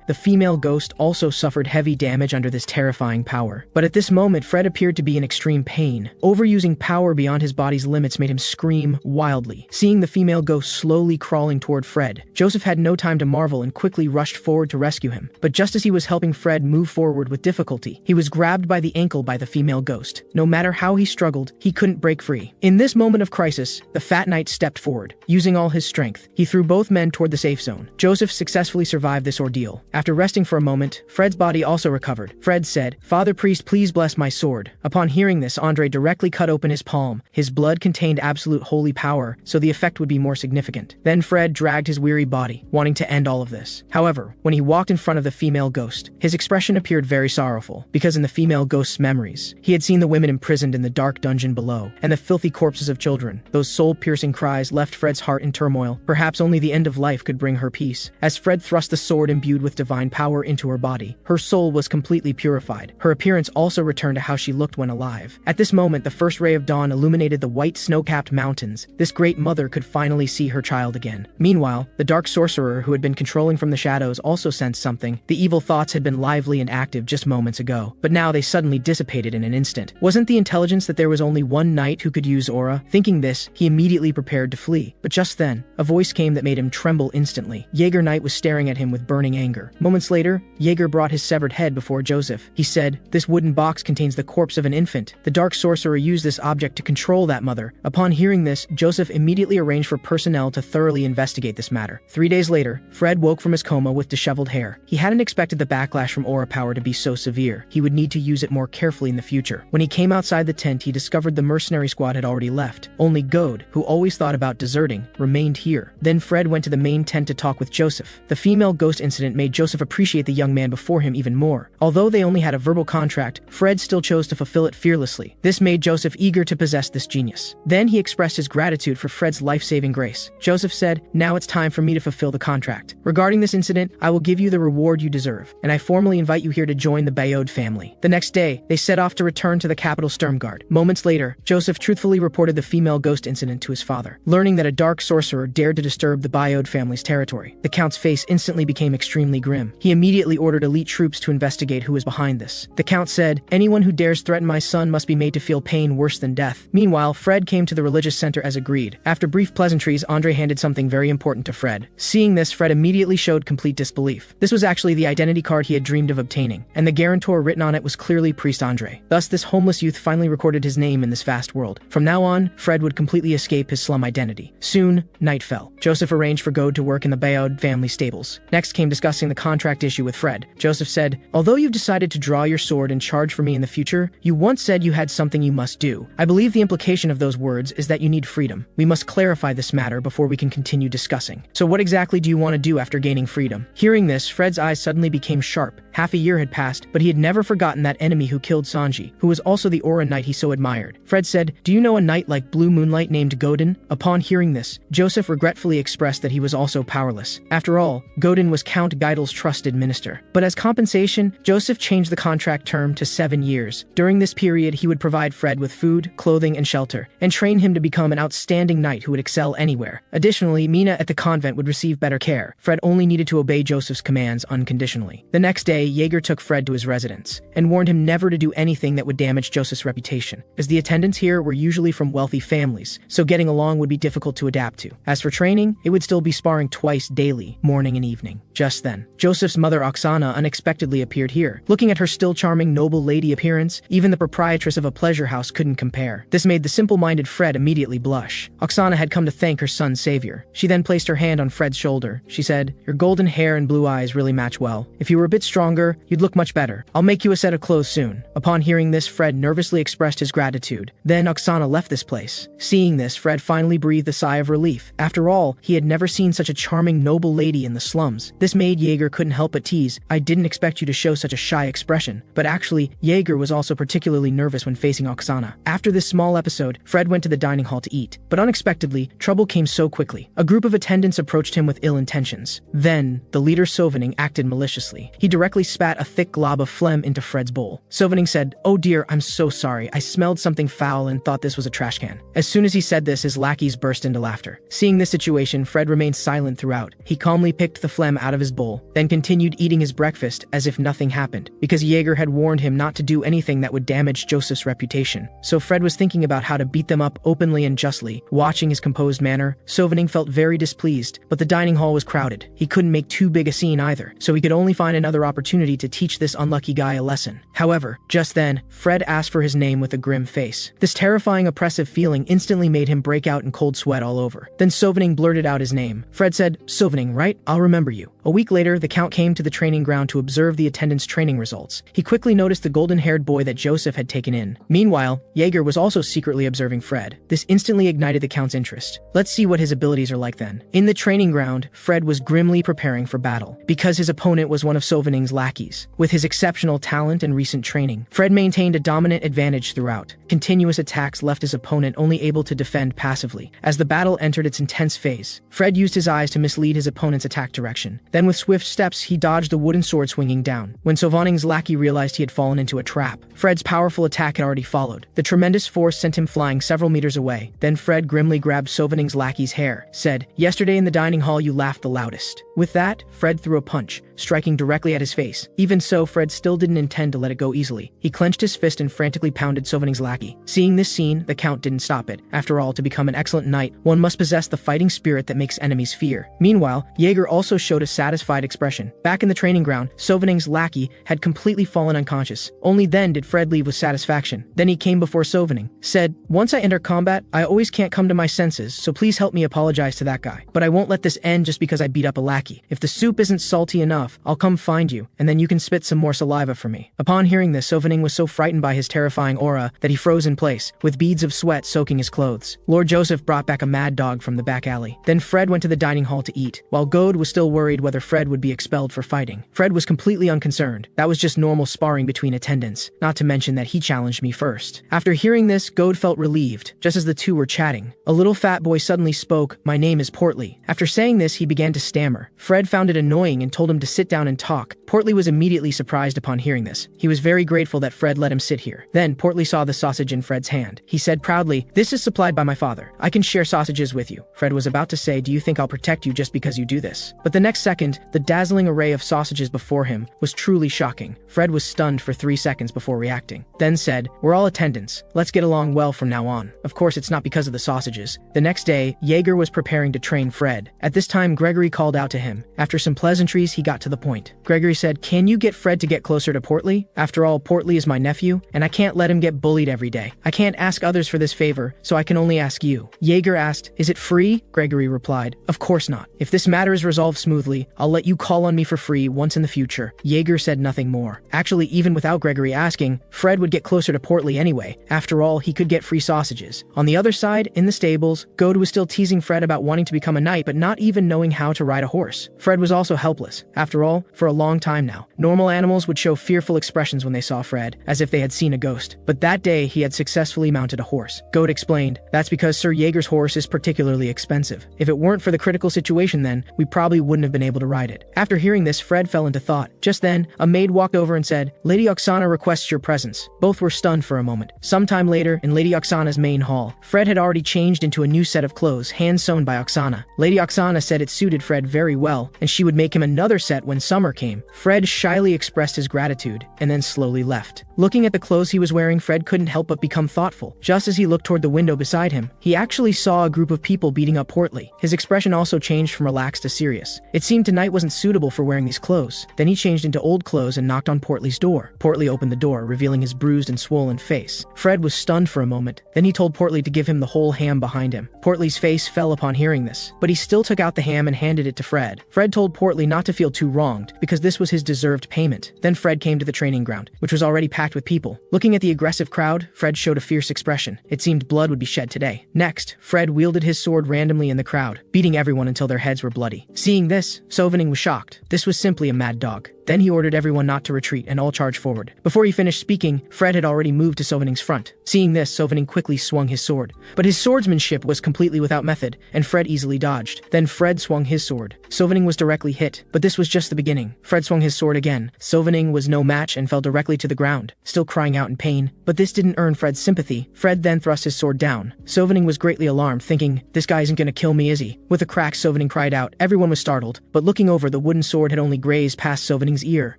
the female ghost also suffered heavy damage under this terrifying power. But at this moment, Fred appeared to be in extreme pain. Overusing power beyond his body's limits made him scream wildly. Seeing the female ghost slowly crawling toward Fred, Joseph had no time to marvel and quickly rushed forward to rescue him. But just as he was helping Fred move forward with difficulty, he was grabbed by the ankle by the female ghost. No matter how he struggled, he couldn't break free. In this moment of crisis, the fat knight stepped forward. Using all his strength, he threw both men toward the safe zone. Joseph successfully survived this ordeal. After resting for a moment, Fred's body also recovered. Fred said, "Father Priest, please bless my sword." Upon hearing this, Andre directly cut open his palm. His blood contained absolute holy power, so the effect would be more significant. Then Fred dragged his weary body, wanting to end all of this. However, when he walked in front of the female ghost, his expression appeared very sorrowful, because in the female ghost's memories, he had seen the women imprisoned in the dark dungeon below, and the filthy corpses of children. Those soul-piercing cries left Fred's heart in turmoil. Perhaps only the end of life could bring her peace. As Fred thrust the sword imbued with divine power into her body, her soul was completely purified. Her appearance also returned to how she looked when alive. At this moment, the first ray of dawn illuminated the white snow-capped mountains. This great mother could finally see her child again. Meanwhile, the dark sorcerer who had been controlling from the shadows also sensed something. The evil thoughts had been lively and active just moments ago, but now they suddenly dissipated in an instant. Wasn't the intelligence that there was only one knight who could use aura? Thinking this, he immediately prepared to flee. But just then, a voice came that made him tremble instantly. Jaeger Knight was staring at him with burning anger. Moments later, Jaeger brought his severed head before Joseph. He said, "This wooden box contains the corpse of an infant. The dark sorcerer used this object to control that mother." Upon hearing this, Joseph immediately arranged for personnel to thoroughly investigate this matter. 3 days later, Fred woke from his coma with disheveled hair. He hadn't expected the backlash from aura power to be so severe. He would need to use it more carefully in the future. When he came outside the tent, he discovered the mercenary squad had already left. Only God, who always thought about deserting, remained here. Then Fred went to the main tent to talk with Joseph. The female ghost incident made Joseph appreciate the young man before him even more. Although they only had a verbal contract, Fred still chose to fulfill it fearlessly. This made Joseph eager to possess this genius. Then he expressed his gratitude for Fred's life-saving grace. Joseph said, "Now it's time for me to fulfill the contract. Regarding this incident, I will give you the reward you deserve, and I formally invite you here to join the Bayod family." The next day, they set off to return to the capital Sturmgard. Moments later, Joseph truthfully reported the female ghost incident to his father. Learning that a dark sorcerer dared to disturb the Bayod family's territory, the Count's face instantly became extremely grim. He immediately ordered elite troops to investigate who was behind this. The Count said, "Anyone who dares threaten my son must be made to feel pain worse than death." Meanwhile, Fred came to the religious center as agreed. After brief pleasantries, Andre handed something very important to Fred. Seeing this, Fred immediately showed complete disbelief. This was actually the identity card he had dreamed of obtaining, and the guarantor written on it was clearly Priest Andre. Thus, this homeless youth finally recorded his name in this vast world. From now on, Fred would completely escape his slum identity. Soon, night fell. Joseph arranged for God to work in the Bayod family stables. Next came discussing the contract issue with Fred. Joseph said, "Although you've decided to draw your sword and charge for me in the future, you once said you had something you must do. I believe the implication of those words is that you need freedom. We must clarify this matter before we can continue discussing. So what exactly do you want to do after gaining freedom?" Hearing this, Fred's eyes suddenly became sharp. Half a year had passed, but he had never forgotten that enemy who killed Sanji, who was also the Aura Knight he so admired. Fred said, "Do you know a knight like Blue Moonlight named Godin?" Upon hearing this, Joseph regretfully expressed that he was also powerless. After all, Godin was Count Geidel's trusted minister. But as compensation, Joseph changed the contract term to 7 years. During this period, he would provide Fred with food, clothing, and shelter, and train him to become an outstanding knight who would excel anywhere. Additionally, Mina at the convent would receive better care. Fred only needed to obey Joseph's commands unconditionally. The next day, Jaeger took Fred to his residence and warned him never to do anything that would damage Joseph's reputation, as the attendants here were usually from wealthy families, so getting along would be difficult to adapt to. As for training, it would still be sparring twice daily, morning and evening. Just then, Joseph's mother Oksana unexpectedly appeared here. Looking at her still charming noble lady appearance, even the proprietress of a pleasure house couldn't compare. This made the simple-minded Fred immediately blush. Oksana had come to thank her son's savior. She then placed her hand on Fred's shoulder. She said, "Your golden hair and blue eyes really match well. If you were a bit stronger, you'd look much better. I'll make you a set of clothes soon." Upon hearing this, Fred nervously expressed his gratitude. Then Oksana left this place. Seeing this, Fred finally breathed a sigh of relief. After all, he had never seen such a charming noble lady in the slums. This made Jaeger couldn't help but tease, "I didn't expect you to show such a shy expression." But actually, Jaeger was also particularly nervous when facing Oksana. After this small episode, Fred went to the dining hall to eat. But unexpectedly, trouble came so quickly. A group of attendants approached him with ill intentions. Then, the leader Sovaning acted maliciously. He directly spat a thick glob of phlegm into Fred's bowl. Sovaning said, "Oh dear, I'm so sorry. I smelled something foul and thought this was a trash can." As soon as he said this, his lackeys burst into laughter. Seeing this situation, Fred remained silent throughout. He calmly picked the phlegm out of his bowl, then continued eating his breakfast as if nothing happened, because Jaeger had warned him not to do anything that would damage Joseph's reputation. So Fred was thinking about how to beat them up openly and justly. Watching his composed manner, Sovaning felt very displeased, but the dining hall was crowded. He couldn't make too big a scene either, so he could only find another opportunity to teach this unlucky guy a lesson. However, just then, Fred asked for his name with a grim face. This terrifying oppressive feeling instantly made him break out in cold sweat all over. Then Sovaning blurted out his name. Fred said, "Sovaning, right? I'll remember you." A week later, the Count came to the training ground to observe the attendants' training results. He quickly noticed the golden-haired boy that Joseph had taken in. Meanwhile, Jaeger was also secretly observing Fred. This instantly ignited the Count's interest. Let's see what his abilities are like then. In the training ground, Fred was grimly preparing for battle, because his opponent was one of Sovaning's lackeys. With his exceptional talent and recent training, Fred maintained a dominant advantage throughout. Continuous attacks left his opponent only able to defend passively. As the battle entered its intense phase, Fred used his eyes to mislead his opponent's attack direction. Then with swift steps, he dodged the wooden sword swinging down. When Sovaning's lackey realized he had fallen into a trap, Fred's powerful attack had already followed. The tremendous force sent him flying several meters away. Then Fred grimly grabbed Sovaning's lackey's hair, said, "Yesterday in the dining hall you laughed the loudest." With that, Fred threw a punch, striking directly at his face. Even so, Fred still didn't intend to let it go easily. He clenched his fist and frantically pounded Sovaning's lackey. Seeing this scene, the Count didn't stop it. After all, to become an excellent knight, one must possess the fighting spirit that makes enemies fear. Meanwhile, Jaeger also showed a satisfied expression. Back in the training ground, Sovaning's lackey had completely fallen unconscious. Only then did Fred leave with satisfaction. Then he came before Sovaning, said, "Once I enter combat, I always can't come to my senses, so please help me apologize to that guy. But I won't let this end just because I beat up a lackey. If the soup isn't salty enough, off, I'll come find you, and then you can spit some more saliva for me." Upon hearing this, Sovaning was so frightened by his terrifying aura that he froze in place, with beads of sweat soaking his clothes. Lord Joseph brought back a mad dog from the back alley. Then Fred went to the dining hall to eat, while God was still worried whether Fred would be expelled for fighting. Fred was completely unconcerned. That was just normal sparring between attendants, not to mention that he challenged me first. After hearing this, God felt relieved, just as the two were chatting. A little fat boy suddenly spoke, "My name is Portly." After saying this, he began to stammer. Fred found it annoying and told him to sit down and talk. Portly was immediately surprised upon hearing this. He was very grateful that Fred let him sit here. Then Portly saw the sausage in Fred's hand. He said proudly, "This is supplied by my father. I can share sausages with you." Fred was about to say, "Do you think I'll protect you just because you do this?" But the next second, the dazzling array of sausages before him was truly shocking. Fred was stunned for 3 seconds before reacting, then said, "We're all attendants. Let's get along well from now on." Of course, it's not because of the sausages. The next day, Jaeger was preparing to train Fred. At this time, Gregory called out to him. After some pleasantries, he got to the point. Gregory said, "Can you get Fred to get closer to Portly? After all, Portly is my nephew, and I can't let him get bullied every day. I can't ask others for this favor, so I can only ask you." Jaeger asked, "Is it free?" Gregory replied, "Of course not. If this matter is resolved smoothly, I'll let you call on me for free once in the future." Jaeger said nothing more. Actually, even without Gregory asking, Fred would get closer to Portly anyway. After all, he could get free sausages. On the other side, in the stables, God was still teasing Fred about wanting to become a knight but not even knowing how to ride a horse. Fred was also helpless. After all, for a long time now, normal animals would show fearful expressions when they saw Fred, as if they had seen a ghost. But that day, he had successfully mounted a horse. God explained, "That's because Sir Jaeger's horse is particularly expensive. If it weren't for the critical situation then, we probably wouldn't have been able to ride it." After hearing this, Fred fell into thought. Just then, a maid walked over and said, "Lady Oksana requests your presence." Both were stunned for a moment. Sometime later, in Lady Oksana's main hall, Fred had already changed into a new set of clothes hand-sewn by Oksana. Lady Oksana said it suited Fred very well, and she would make him another set when summer came. Fred shyly expressed his gratitude, and then slowly left. Looking at the clothes he was wearing, Fred couldn't help but become thoughtful. Just as he looked toward the window beside him, he actually saw a group of people beating up Portly. His expression also changed from relaxed to serious. It seemed tonight wasn't suitable for wearing these clothes. Then he changed into old clothes and knocked on Portly's door. Portly opened the door, revealing his bruised and swollen face. Fred was stunned for a moment. Then he told Portly to give him the whole ham behind him. Portly's face fell upon hearing this, but he still took out the ham and handed it to Fred. Fred told Portly not to feel too wronged, because this was his deserved payment. Then Fred came to the training ground, which was already packed with people. Looking at the aggressive crowd, Fred showed a fierce expression. It seemed blood would be shed today. Next, Fred wielded his sword randomly in the crowd, beating everyone until their heads were bloody. Seeing this, Sovaning was shocked. This was simply a mad dog. Then he ordered everyone not to retreat and all charge forward. Before he finished speaking, Fred had already moved to Sovaning's front. Seeing this, Sovaning quickly swung his sword. But his swordsmanship was completely without method, and Fred easily dodged. Then Fred swung his sword. Sovaning was directly hit, but this was just the beginning. Fred swung his sword again. Sovaning was no match and fell directly to the ground, still crying out in pain. But this didn't earn Fred's sympathy. Fred then thrust his sword down. Sovaning was greatly alarmed, thinking, "This guy isn't gonna kill me, is he?" With a crack, Sovaning cried out. Everyone was startled, but looking over, the wooden sword had only grazed past Sovaning's ear.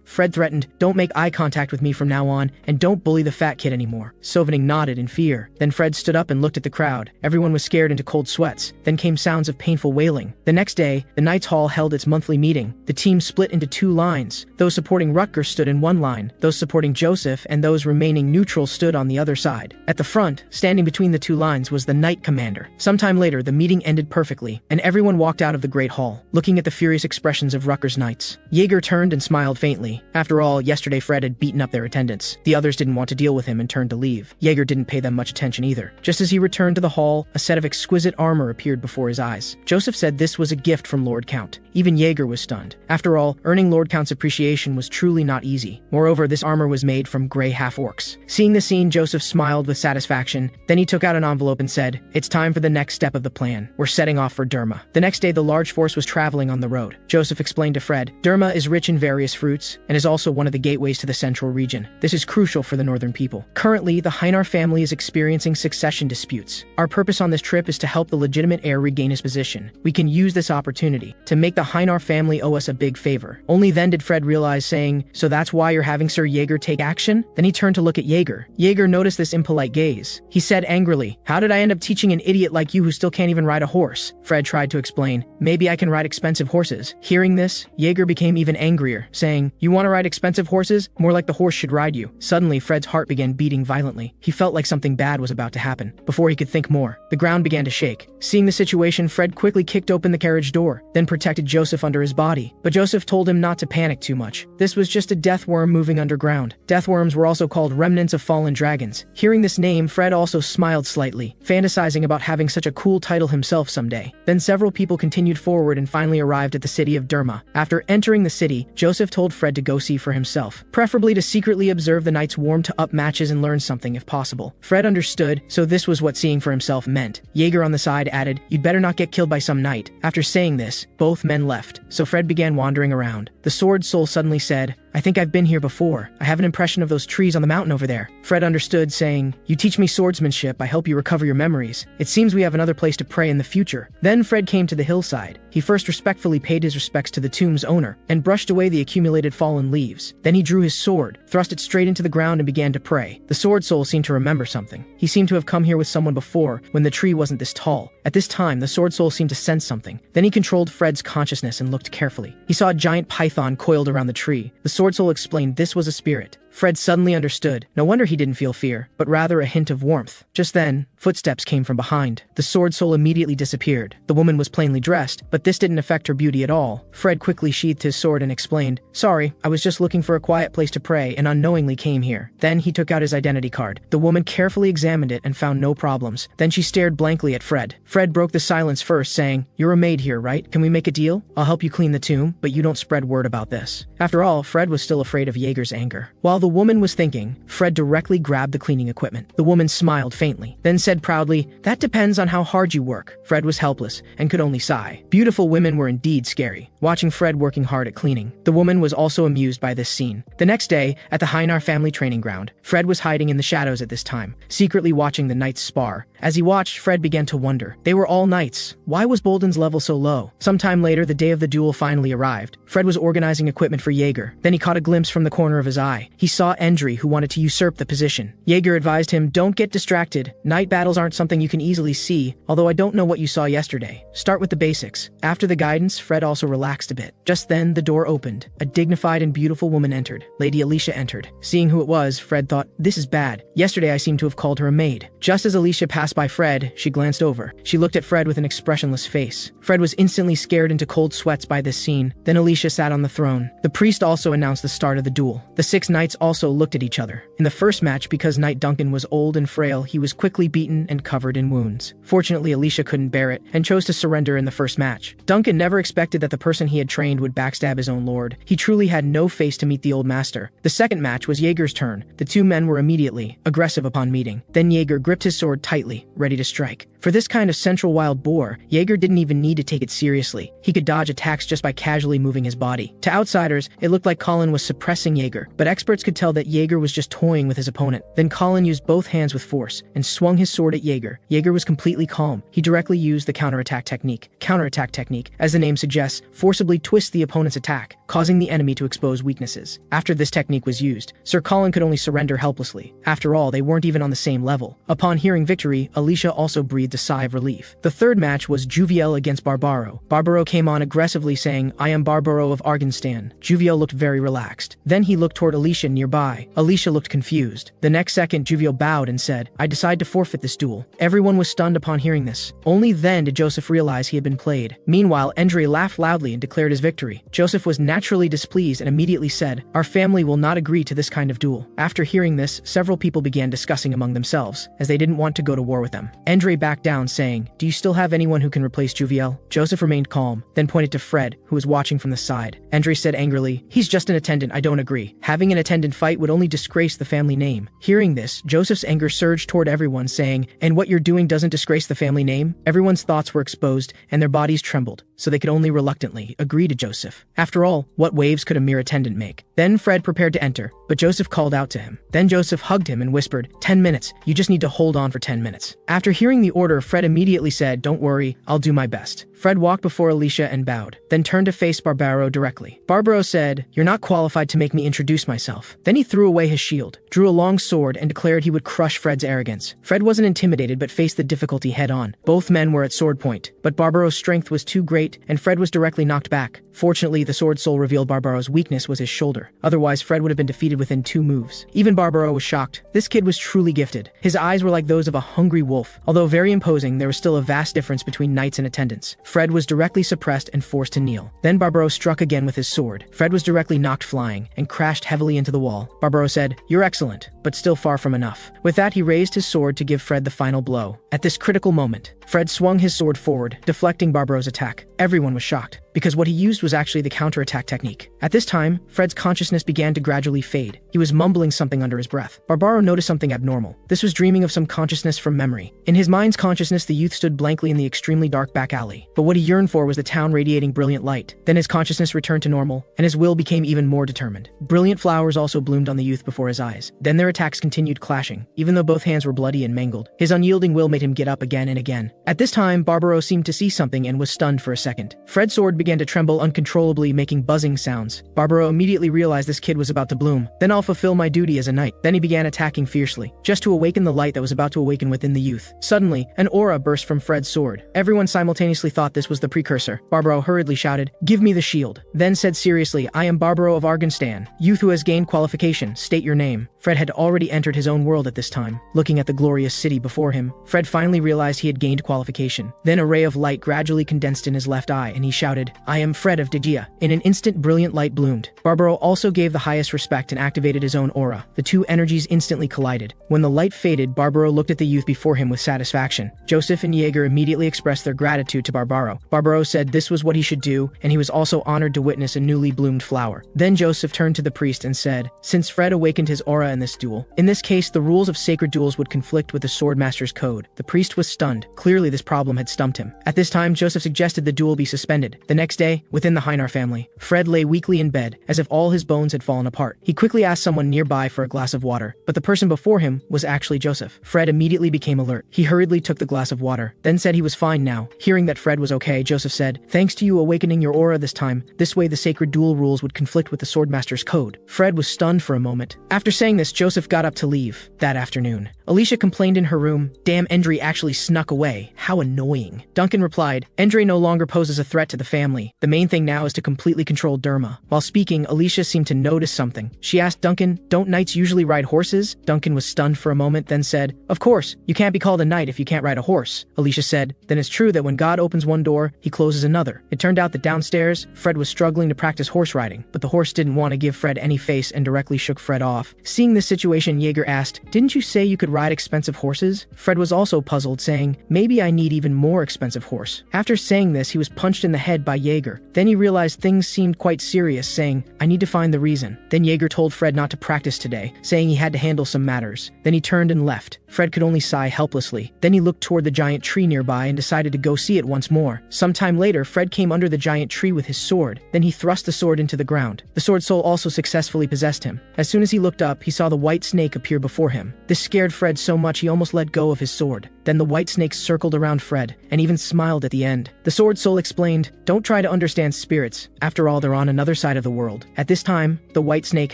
Fred threatened, "Don't make eye contact with me from now on, and don't bully the fat kid anymore." Sovaning nodded in fear. Then Fred stood up and looked at the crowd. Everyone was scared into cold sweats. Then came sounds of painful wailing. The next day, the Knights Hall held its monthly meeting. The team split into 2 lines. Those supporting Rutger stood in one line. Those supporting Joseph and those remaining neutral stood on the other side. At the front, standing between the 2 lines, was the Knight Commander. Sometime later, the meeting ended perfectly, and everyone walked out of the Great Hall, looking at the furious expressions of Rutger's knights. Jaeger turned and smiled faintly. After all, yesterday Fred had beaten up their attendants. The others didn't want to deal with him and turned to leave. Jaeger didn't pay them much attention either. Just as he returned to the hall, a set of exquisite armor appeared before his eyes. Joseph said this was a gift from Lord Count. Even Jaeger was stunned. After all, earning Lord Count's appreciation was truly not easy. Moreover, this armor was made from gray half-orcs. Seeing the scene, Joseph smiled with satisfaction. Then he took out an envelope and said, "It's time for the next step of the plan. We're setting off for Derma." The next day, the large force was traveling on the road. Joseph explained to Fred, "Derma is rich in various fruits, and is also one of the gateways to the central region. This is crucial for the northern people. Currently, the Heinar family is experiencing succession disputes. Our purpose on this trip is to help the legitimate heir regain his position. We can use this opportunity to make the Heinar family owe us a big favor." Only then did Fred realize, saying, "So that's why you're having Sir Jaeger take action?" Then he turned to look at Jaeger. Jaeger noticed this impolite gaze. He said angrily, "How did I end up teaching an idiot like you who still can't even ride a horse?" Fred tried to explain, "Maybe I can ride expensive horses." Hearing this, Jaeger became even angrier, saying, saying, "You want to ride expensive horses? More like the horse should ride you." Suddenly, Fred's heart began beating violently. He felt like something bad was about to happen. Before he could think more, the ground began to shake. Seeing the situation, Fred quickly kicked open the carriage door, then protected Joseph under his body. But Joseph told him not to panic too much. This was just a death worm moving underground. Death worms were also called remnants of fallen dragons. Hearing this name, Fred also smiled slightly, fantasizing about having such a cool title himself someday. Then several people continued forward and finally arrived at the city of Derma. After entering the city, Joseph told Fred to go see for himself, preferably to secretly observe the knights warm-to-up matches and learn something if possible. Fred understood, so this was what seeing for himself meant. Jaeger on the side added, "You'd better not get killed by some knight." After saying this, both men left, so Fred began wandering around. The sword soul suddenly said, "I think I've been here before. I have an impression of those trees on the mountain over there." Fred understood, saying, "You teach me swordsmanship, I help you recover your memories. It seems we have another place to pray in the future." Then Fred came to the hillside. He first respectfully paid his respects to the tomb's owner, and brushed away the accumulated fallen leaves. Then he drew his sword, thrust it straight into the ground and began to pray. The sword soul seemed to remember something. He seemed to have come here with someone before, when the tree wasn't this tall. At this time, the sword soul seemed to sense something. Then he controlled Fred's consciousness and looked carefully. He saw a giant python coiled around the tree. The sword soul explained this was a spirit. Fred suddenly understood. No wonder he didn't feel fear, but rather a hint of warmth. Just then, footsteps came from behind. The sword soul immediately disappeared. The woman was plainly dressed, but this didn't affect her beauty at all. Fred quickly sheathed his sword and explained, "Sorry, I was just looking for a quiet place to pray and unknowingly came here." Then he took out his identity card. The woman carefully examined it and found no problems. Then she stared blankly at Fred. Fred broke the silence first, saying, "You're a maid here, right? Can we make a deal? I'll help you clean the tomb, but you don't spread word about this." After all, Fred was still afraid of Jaeger's anger. While the woman was thinking, Fred directly grabbed the cleaning equipment. The woman smiled faintly, then said proudly, "That depends on how hard you work." Fred was helpless and could only sigh. Beautiful women were indeed scary. Watching Fred working hard at cleaning, the woman was also amused by this scene. The next day, at the Hainar family training ground, Fred was hiding in the shadows at this time, secretly watching the knights spar. As he watched, Fred began to wonder. They were all knights. Why was Bolden's level so low? Sometime later, the day of the duel finally arrived. Fred was organizing equipment for Jaeger. Then he caught a glimpse from the corner of his eye. He saw Endry, who wanted to usurp the position. Jaeger advised him, "Don't get distracted. Night battles aren't something you can easily see, although I don't know what you saw yesterday. Start with the basics." After the guidance, Fred also relaxed a bit. Just then, the door opened. A dignified and beautiful woman entered. Lady Alicia entered. Seeing who it was, Fred thought, "This is bad. Yesterday I seem to have called her a maid." Just as Alicia passed by Fred, she glanced over. She looked at Fred with an expressionless face. Fred was instantly scared into cold sweats by this scene. Then Alicia sat on the throne. The priest also announced the start of the duel. The 6 knights also looked at each other. In the first match, because Knight Duncan was old and frail, he was quickly beaten and covered in wounds. Fortunately, Alicia couldn't bear it and chose to surrender in the first match. Duncan never expected that the person he had trained would backstab his own lord. He truly had no face to meet the old master. The second match was Jaeger's turn. The 2 men were immediately aggressive upon meeting. Then Jaeger gripped his sword tightly, ready to strike. For this kind of central wild boar, Jaeger didn't even need to take it seriously. He could dodge attacks just by casually moving his body. To outsiders, it looked like Colin was suppressing Jaeger, but experts could tell that Jaeger was just toying with his opponent. Then Colin used both hands with force and swung his sword at Jaeger. Jaeger was completely calm. He directly used the counterattack technique. Counterattack technique, as the name suggests, forcibly twists the opponent's attack, causing the enemy to expose weaknesses. After this technique was used, Sir Colin could only surrender helplessly. After all, they weren't even on the same level. Upon hearing victory, Alicia also breathed a sigh of relief. The third match was Juviel against Barbaro. Barbaro came on aggressively saying, "I am Barbaro of Arghanistan." Juviel looked very relaxed. Then he looked toward Alicia nearby. Alicia looked confused. The next second, Juviel bowed and said, "I decide to forfeit this duel." Everyone was stunned upon hearing this. Only then did Joseph realize he had been played. Meanwhile, Endry laughed loudly and declared his victory. Joseph was naturally displeased and immediately said, "Our family will not agree to this kind of duel." After hearing this, several people began discussing among themselves, as they didn't want to go to war with them. Endry backed down, saying, "Do you still have anyone who can replace Juviel?" Joseph remained calm, then pointed to Fred, who was watching from the side. Endry said angrily, "He's just an attendant, I don't agree. Having an attendant fight would only disgrace the family name." Hearing this, Joseph's anger surged toward everyone, saying, "And what you're doing doesn't disgrace the family name?" Everyone's thoughts were exposed, and their bodies trembled, so they could only reluctantly agree to Joseph. After all, what waves could a mere attendant make? Then Fred prepared to enter, but Joseph called out to him. Then Joseph hugged him and whispered, "10 minutes. You just need to hold on for 10 minutes." After hearing the order, Fred immediately said, "Don't worry, I'll do my best." Fred walked before Alicia and bowed, then turned to face Barbaro directly. Barbaro said, "You're not qualified to make me introduce myself." Then he threw away his shield, drew a long sword, and declared he would crush Fred's arrogance. Fred wasn't intimidated but faced the difficulty head-on. Both men were at sword point, but Barbaro's strength was too great straight, and Fred was directly knocked back. Fortunately, the Sword Soul revealed Barbaro's weakness was his shoulder. Otherwise, Fred would have been defeated within 2 moves. Even Barbaro was shocked. This kid was truly gifted. His eyes were like those of a hungry wolf. Although very imposing, there was still a vast difference between knights in attendance. Fred was directly suppressed and forced to kneel. Then Barbaro struck again with his sword. Fred was directly knocked flying and crashed heavily into the wall. Barbaro said, "You're excellent, but still far from enough." With that, he raised his sword to give Fred the final blow. At this critical moment, Fred swung his sword forward, deflecting Barbaro's attack. Everyone was shocked, because what he used was actually the counterattack technique. At this time, Fred's consciousness began to gradually fade. He was mumbling something under his breath. Barbaro noticed something abnormal. This was dreaming of some consciousness from memory. In his mind's consciousness, the youth stood blankly in the extremely dark back alley. But what he yearned for was the town radiating brilliant light. Then his consciousness returned to normal, and his will became even more determined. Brilliant flowers also bloomed on the youth before his eyes. Then their attacks continued clashing, even though both hands were bloody and mangled. His unyielding will made him get up again and again. At this time, Barbaro seemed to see something and was stunned for a second. Fred's sword began to tremble uncontrollably, making buzzing sounds. Barbaro immediately realized this kid was about to bloom. "Then I'll fulfill my duty as a knight." Then he began attacking fiercely, just to awaken the light that was about to awaken within the youth. Suddenly, an aura burst from Fred's sword. Everyone simultaneously thought this was the precursor. Barbaro hurriedly shouted, "Give me the shield." Then said seriously, "I am Barbaro of Arghanistan. Youth who has gained qualification, state your name." Fred had already entered his own world at this time. Looking at the glorious city before him, Fred finally realized he had gained qualification. Then a ray of light gradually condensed in his left eye, and he shouted, "I am Fred of Digia." In an instant, brilliant light bloomed. Barbaro also gave the highest respect and activated his own aura. The two energies instantly collided. When the light faded, Barbaro looked at the youth before him with satisfaction. Joseph and Jaeger immediately expressed their gratitude to Barbaro. Barbaro said this was what he should do, and he was also honored to witness a newly bloomed flower. Then Joseph turned to the priest and said, "Since Fred awakened his aura in this duel, in this case the rules of sacred duels would conflict with the Swordmaster's code." The priest was stunned. Clearly this problem had stumped him. At this time, Joseph suggested the duel be suspended. The next day, within the Heinar family, Fred lay weakly in bed, as if all his bones had fallen apart. He quickly asked someone nearby for a glass of water, but the person before him was actually Joseph. Fred immediately became alert. He hurriedly took the glass of water, then said he was fine now. Hearing that Fred was okay, Joseph said, "Thanks to you awakening your aura this time, this way the sacred duel rules would conflict with the Swordmaster's code." Fred was stunned for a moment. After saying this, Joseph got up to leave. That afternoon, Alicia complained in her room, "Damn, Endre actually snuck away. How annoying." Duncan replied, "Endre no longer poses a threat to the family. The main thing now is to completely control Derma." While speaking, Alicia seemed to notice something. She asked Duncan, "Don't knights usually ride horses?" Duncan was stunned for a moment, then said, "Of course, you can't be called a knight if you can't ride a horse." Alicia said, "Then it's true that when God opens one door, he closes another." It turned out that downstairs, Fred was struggling to practice horse riding, but the horse didn't want to give Fred any face and directly shook Fred off. Seeing this situation, Jaeger asked, "Didn't you say you could ride expensive horses?" Fred was also puzzled, saying, "Maybe I need even more expensive horse." After saying this, he was punched in the head by Jaeger. Then he realized things seemed quite serious, saying, "I need to find the reason." Then Jaeger told Fred not to practice today, saying he had to handle some matters. Then he turned and left. Fred could only sigh helplessly. Then he looked toward the giant tree nearby and decided to go see it once more. Sometime later, Fred came under the giant tree with his sword. Then he thrust the sword into the ground. The sword soul also successfully possessed him. As soon as he looked up, he saw the white snake appear before him. This scared Fred so much he almost let go of his sword. Then the white snake circled around Fred, and even smiled at the end. The sword soul explained, "Don't try to understand spirits. After all, they're on another side of the world." At this time, the white snake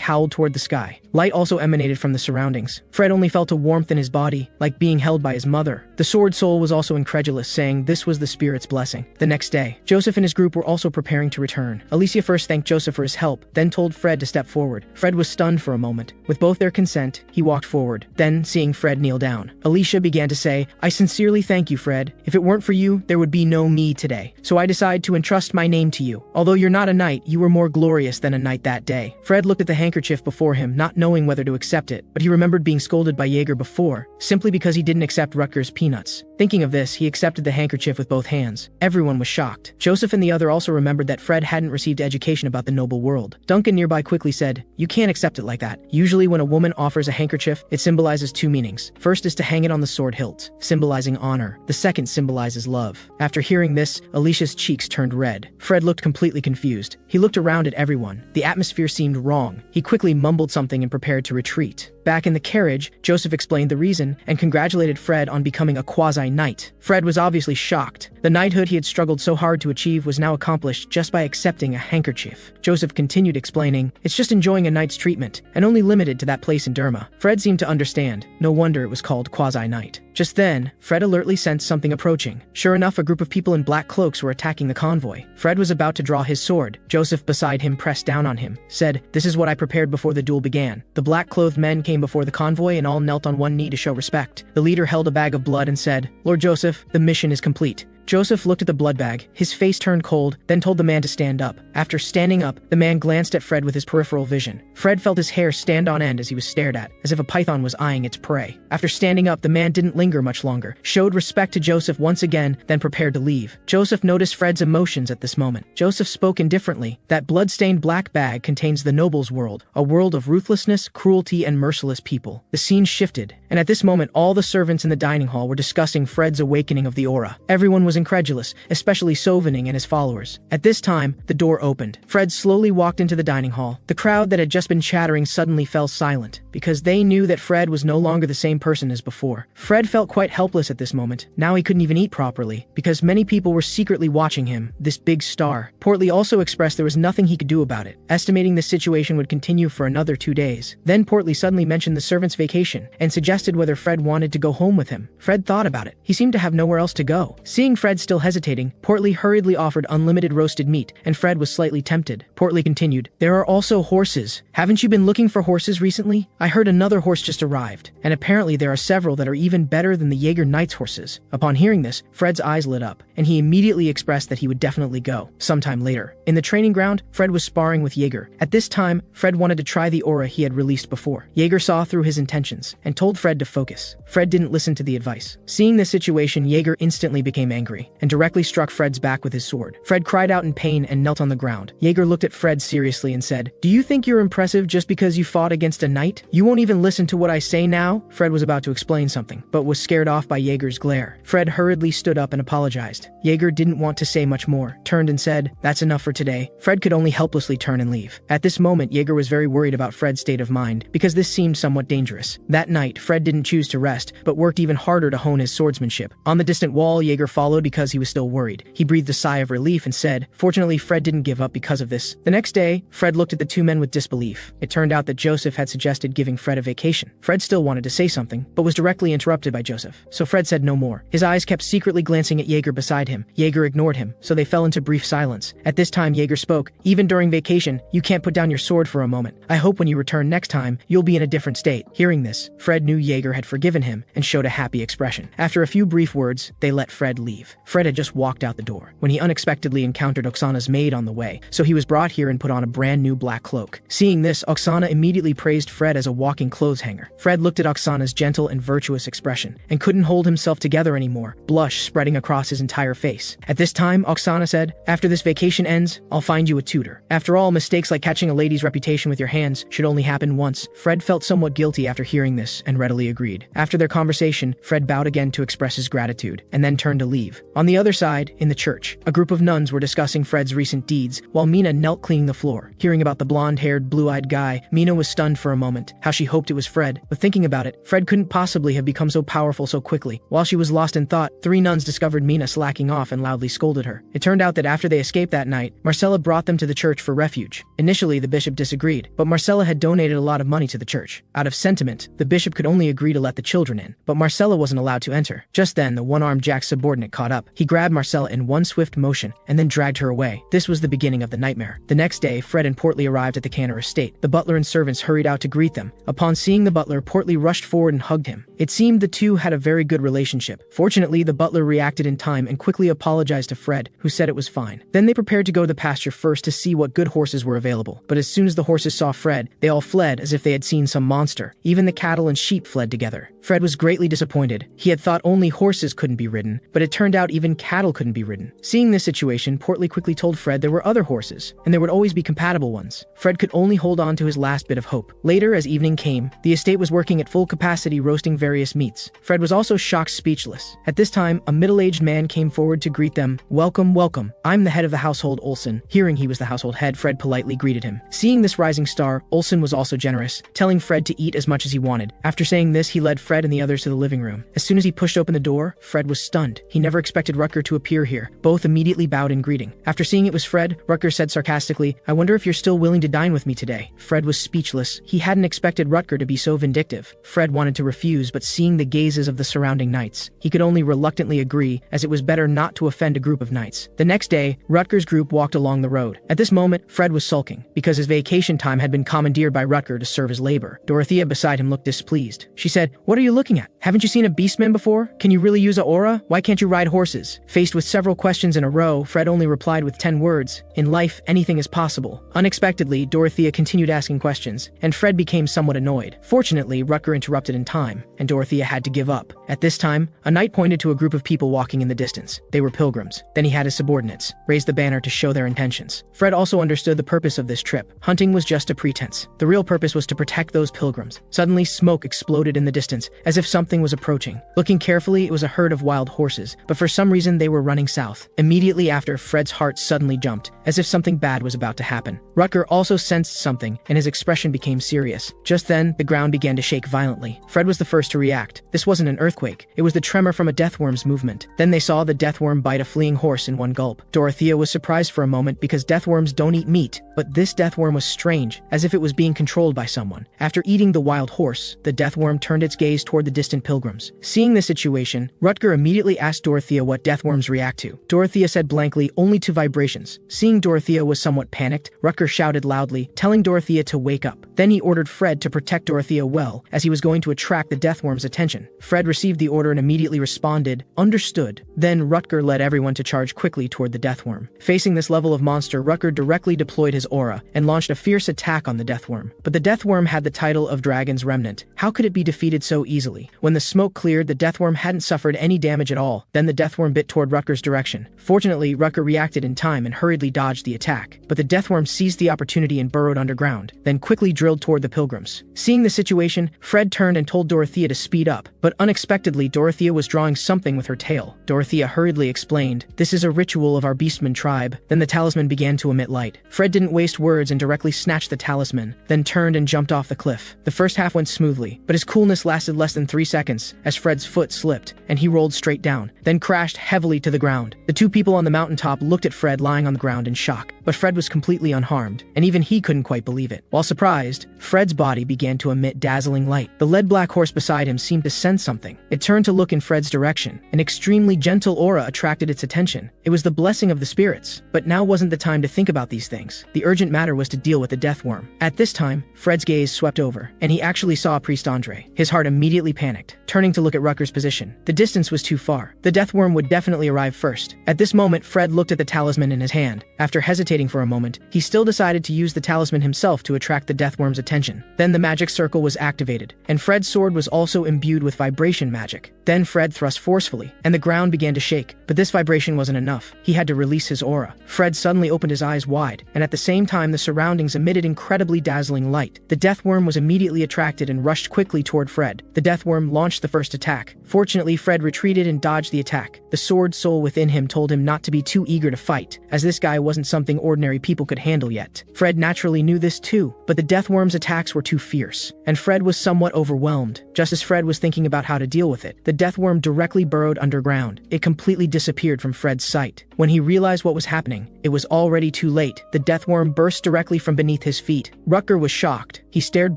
howled toward the sky. Light also emanated from the surroundings. Fred only felt a warmth in his body, like being held by his mother. The sword soul was also incredulous, saying this was the spirit's blessing. The next day, Joseph and his group were also preparing to return. Alicia first thanked Joseph for his help, then told Fred to step forward. Fred was stunned for a moment. With both their consent, he walked forward. Then, seeing Fred kneel down, Alicia began to say, "I sincerely thank you, Fred. If it weren't for you, there would be no me today. So I decide to entrust my name to you. Although you're not a knight, you were more glorious than a knight that day." Fred looked at the handkerchief before him, not knowing whether to accept it, but he remembered being scolded by Jaeger before, simply because he didn't accept Rutger's peanuts. Thinking of this, he accepted the handkerchief with both hands. Everyone was shocked. Joseph and the other also remembered that Fred hadn't received education about the noble world. Duncan nearby quickly said, "You can't accept it like that. Usually when a woman offers a handkerchief, it symbolizes two meanings. First is to hang it on the sword hilt, symbolizing honor. The second symbolizes love." After hearing this, Alicia's cheeks turned red. Fred looked completely confused. He looked around at everyone. The atmosphere seemed wrong. He quickly mumbled something and prepared to retreat. Back in the carriage, Joseph explained the reason and congratulated Fred on becoming a quasi-knight. Fred was obviously shocked. The knighthood he had struggled so hard to achieve was now accomplished just by accepting a handkerchief. Joseph continued explaining, "It's just enjoying a knight's treatment, and only limited to that place in Derma." Fred seemed to understand. No wonder it was called quasi-knight. Just then, Fred alertly sensed something approaching. Sure enough, a group of people in black cloaks were attacking the convoy. Fred was about to draw his sword. Joseph beside him pressed down on him, said, "This is what I prepared before the duel began." The black-clothed men came before the convoy and all knelt on one knee to show respect. The leader held a bag of blood and said, "Lord Joseph, the mission is complete." Joseph looked at the blood bag, his face turned cold, then told the man to stand up. After standing up, the man glanced at Fred with his peripheral vision. Fred felt his hair stand on end as he was stared at, as if a python was eyeing its prey. After standing up, the man didn't linger much longer, showed respect to Joseph once again, then prepared to leave. Joseph noticed Fred's emotions at this moment. Joseph spoke indifferently. That blood-stained black bag contains the noble's world, a world of ruthlessness, cruelty, and merciless people. The scene shifted, and at this moment all the servants in the dining hall were discussing Fred's awakening of the aura. Everyone was incredulous, especially Sovaning and his followers. At this time, the door opened. Fred slowly walked into the dining hall. The crowd that had just been chattering suddenly fell silent, because they knew that Fred was no longer the same person as before. Fred felt quite helpless at this moment. Now he couldn't even eat properly, because many people were secretly watching him, this big star. Portly also expressed there was nothing he could do about it, estimating the situation would continue for another 2 days. Then Portly suddenly mentioned the servant's vacation, and suggested whether Fred wanted to go home with him. Fred thought about it. He seemed to have nowhere else to go. Seeing Fred still hesitating, Portly hurriedly offered unlimited roasted meat, and Fred was slightly tempted. Portly continued, "There are also horses. Haven't you been looking for horses recently? I heard another horse just arrived, and apparently there are several that are even better than the Jaeger Knight's horses." Upon hearing this, Fred's eyes lit up, and he immediately expressed that he would definitely go. Sometime later, in the training ground, Fred was sparring with Jaeger. At this time, Fred wanted to try the aura he had released before. Jaeger saw through his intentions, and told Fred to focus. Fred didn't listen to the advice. Seeing this situation, Jaeger instantly became angry, and directly struck Fred's back with his sword. Fred cried out in pain and knelt on the ground. Jaeger looked at Fred seriously and said, "Do you think you're impressive just because you fought against a knight? You won't even listen to what I say now?" Fred was about to explain something, but was scared off by Jaeger's glare. Fred hurriedly stood up and apologized. Jaeger didn't want to say much more, turned and said, "That's enough for today." Fred could only helplessly turn and leave. At this moment, Jaeger was very worried about Fred's state of mind, because this seemed somewhat dangerous. That night, Fred didn't choose to rest, but worked even harder to hone his swordsmanship. On the distant wall, Jaeger followed because he was still worried. He breathed a sigh of relief and said, "Fortunately, Fred didn't give up because of this." The next day, Fred looked at the two men with disbelief. It turned out that Joseph had suggested giving Fred a vacation. Fred still wanted to say something, but was directly interrupted by Joseph, so Fred said no more. His eyes kept secretly glancing at Jaeger beside him. Jaeger ignored him, so they fell into brief silence. At this time, Jaeger spoke, "Even during vacation, you can't put down your sword for a moment. I hope when you return next time, you'll be in a different state." Hearing this, Fred knew Jaeger had forgiven him and showed a happy expression. After a few brief words, they let Fred leave. Fred had just walked out the door when he unexpectedly encountered Oksana's maid on the way, so he was brought here and put on a brand new black cloak. Seeing this, Oksana immediately praised Fred as a walking clothes hanger. Fred looked at Oksana's gentle and virtuous expression and couldn't hold himself together anymore, blush spreading across his entire face. At this time, Oksana said, "After this vacation ends, I'll find you a tutor. After all, mistakes like catching a lady's reputation with your hands should only happen once." Fred felt somewhat guilty after hearing this and readily agreed. After their conversation, Fred bowed again to express his gratitude and then turned to leave. On the other side, in the church, a group of nuns were discussing Fred's recent deeds while Mina knelt cleaning the floor. Hearing about the blonde-haired, blue-eyed guy, Mina was stunned for a moment, how she hoped it was Fred. But thinking about it, Fred couldn't possibly have become so powerful so quickly. While she was lost in thought, 3 nuns discovered Mina slacking off and loudly scolded her. It turned out that after they escaped that night, Marcella brought them to the church for refuge. Initially, the bishop disagreed, but Marcella had donated a lot of money to the church. Out of sentiment, the bishop could only agree to let the children in, but Marcella wasn't allowed to enter. Just then, the one-armed Jack's subordinate caught up. He grabbed Marcella in one swift motion and then dragged her away. This was the beginning of the nightmare. The next day, Fred and Portly arrived at the Canner estate. The butler and servants hurried out to greet them. Upon seeing the butler, Portly rushed forward and hugged him. It seemed the two had a very good relationship. Fortunately, the butler reacted in time and quickly apologized to Fred, who said it was fine. Then they prepared to go to the pasture first to see what good horses were available. But as soon as the horses saw Fred, they all fled as if they had seen some monster. Even the cattle and sheep fled together. Fred was greatly disappointed. He had thought only horses couldn't be ridden, but it turned out even cattle couldn't be ridden. Seeing this situation, Portly quickly told Fred there were other horses, and there would always be compatible ones. Fred could only hold on to his last bit of hope. Later, as evening came, the estate was working at full capacity roasting various meats. Fred was also shocked speechless. At this time, a middle-aged man came forward to greet them. "Welcome, welcome. I'm the head of the household, Olsen." Hearing he was the household head, Fred politely greeted him. Seeing this rising star, Olsen was also generous, telling Fred to eat as much as he wanted. After saying this, he led Fred and the others to the living room. As soon as he pushed open the door, Fred was stunned. He never expected Rutger to appear here. Both immediately bowed in greeting. After seeing it was Fred, Rutger said sarcastically, "I wonder if you're still willing to dine with me today." Fred was speechless. He hadn't expected Rutger to be so vindictive. Fred wanted to refuse, but but seeing the gazes of the surrounding knights, he could only reluctantly agree, as it was better not to offend a group of knights. The next day, Rutger's group walked along the road. At this moment, Fred was sulking, because his vacation time had been commandeered by Rutger to serve as labor. Dorothea beside him looked displeased. She said, "What are you looking at? Haven't you seen a beastman before? Can you really use a aura? Why can't you ride horses?" Faced with several questions in a row, Fred only replied with 10 words, "In life, anything is possible." Unexpectedly, Dorothea continued asking questions, and Fred became somewhat annoyed. Fortunately, Rutger interrupted in time, and Dorothea had to give up. At this time, a knight pointed to a group of people walking in the distance. They were pilgrims. Then he had his subordinates raise the banner to show their intentions. Fred also understood the purpose of this trip. Hunting was just a pretense. The real purpose was to protect those pilgrims. Suddenly, smoke exploded in the distance, as if something was approaching. Looking carefully, it was a herd of wild horses, but for some reason they were running south. Immediately after, Fred's heart suddenly jumped, as if something bad was about to happen. Rutger also sensed something, and his expression became serious. Just then, the ground began to shake violently. Fred was the first to react. This wasn't an earthquake. It was the tremor from a deathworm's movement. Then they saw the deathworm bite a fleeing horse in one gulp. Dorothea was surprised for a moment because deathworms don't eat meat, but this deathworm was strange, as if it was being controlled by someone. After eating the wild horse, the deathworm turned its gaze toward the distant pilgrims. Seeing the situation, Rutger immediately asked Dorothea what deathworms react to. Dorothea said blankly, "Only to vibrations." Seeing Dorothea was somewhat panicked, Rutger shouted loudly, telling Dorothea to wake up. Then he ordered Fred to protect Dorothea well, as he was going to attract the deathworm's attention. Fred received the order and immediately responded, "Understood." Then Rutger led everyone to charge quickly toward the deathworm. Facing this level of monster, Rutger directly deployed his aura and launched a fierce attack on the deathworm. But the deathworm had the title of Dragon's Remnant. How could it be defeated so easily? When the smoke cleared, the deathworm hadn't suffered any damage at all. Then the deathworm bit toward Rutger's direction. Fortunately, Rutger reacted in time and hurriedly dodged the attack. But the deathworm seized the opportunity and burrowed underground, then quickly drilled toward the pilgrims. Seeing the situation, Fred turned and told Dorothea to speed up. But unexpectedly, Dorothea was drawing something with her tail. Dorothea hurriedly explained, "This is a ritual of our beastman tribe." Then the talisman began to emit light. Fred didn't waste words and directly snatched the talisman, then turned and jumped off the cliff. The first half went smoothly, but his coolness lasted less than 3 seconds, as Fred's foot slipped, and he rolled straight down, then crashed heavily to the ground. The two people on the mountaintop looked at Fred lying on the ground in shock, but Fred was completely unharmed, and even he couldn't quite believe it. While surprised, Fred's body began to emit dazzling light. The lead-black horse beside him seemed to sense something. It turned to look in Fred's direction. An extremely gentle aura attracted its attention. It was the blessing of the spirits. But now wasn't the time to think about these things. The urgent matter was to deal with the deathworm. At this time, Fred's gaze swept over, and he actually saw Priest Andre. His heart immediately panicked, turning to look at Rutger's position. The distance was too far. The deathworm would definitely arrive first. At this moment, Fred looked at the talisman in his hand. After hesitating for a moment, he still decided to use the talisman himself to attract the deathworm's attention. Then the magic circle was activated, and Fred's sword was also imbued with vibration magic. Then Fred thrust forcefully, and the ground began to shake. But this vibration wasn't enough. He had to release his aura. Fred suddenly opened his eyes wide, and at the same time the surroundings emitted incredibly dazzling light. The deathworm was immediately attracted and rushed quickly toward Fred. The deathworm launched the first attack. Fortunately, Fred retreated and dodged the attack. The sword soul within him told him not to be too eager to fight, as this guy wasn't something ordinary people could handle yet. Fred naturally knew this too, but the deathworm's attacks were too fierce, and Fred was somewhat overwhelmed. Just as Fred was thinking about how to deal with it, the deathworm directly burrowed underground. It completely disappeared from Fred's sight. When he realized what was happening, it was already too late. The deathworm burst directly from beneath his feet. Rutger was shocked. He stared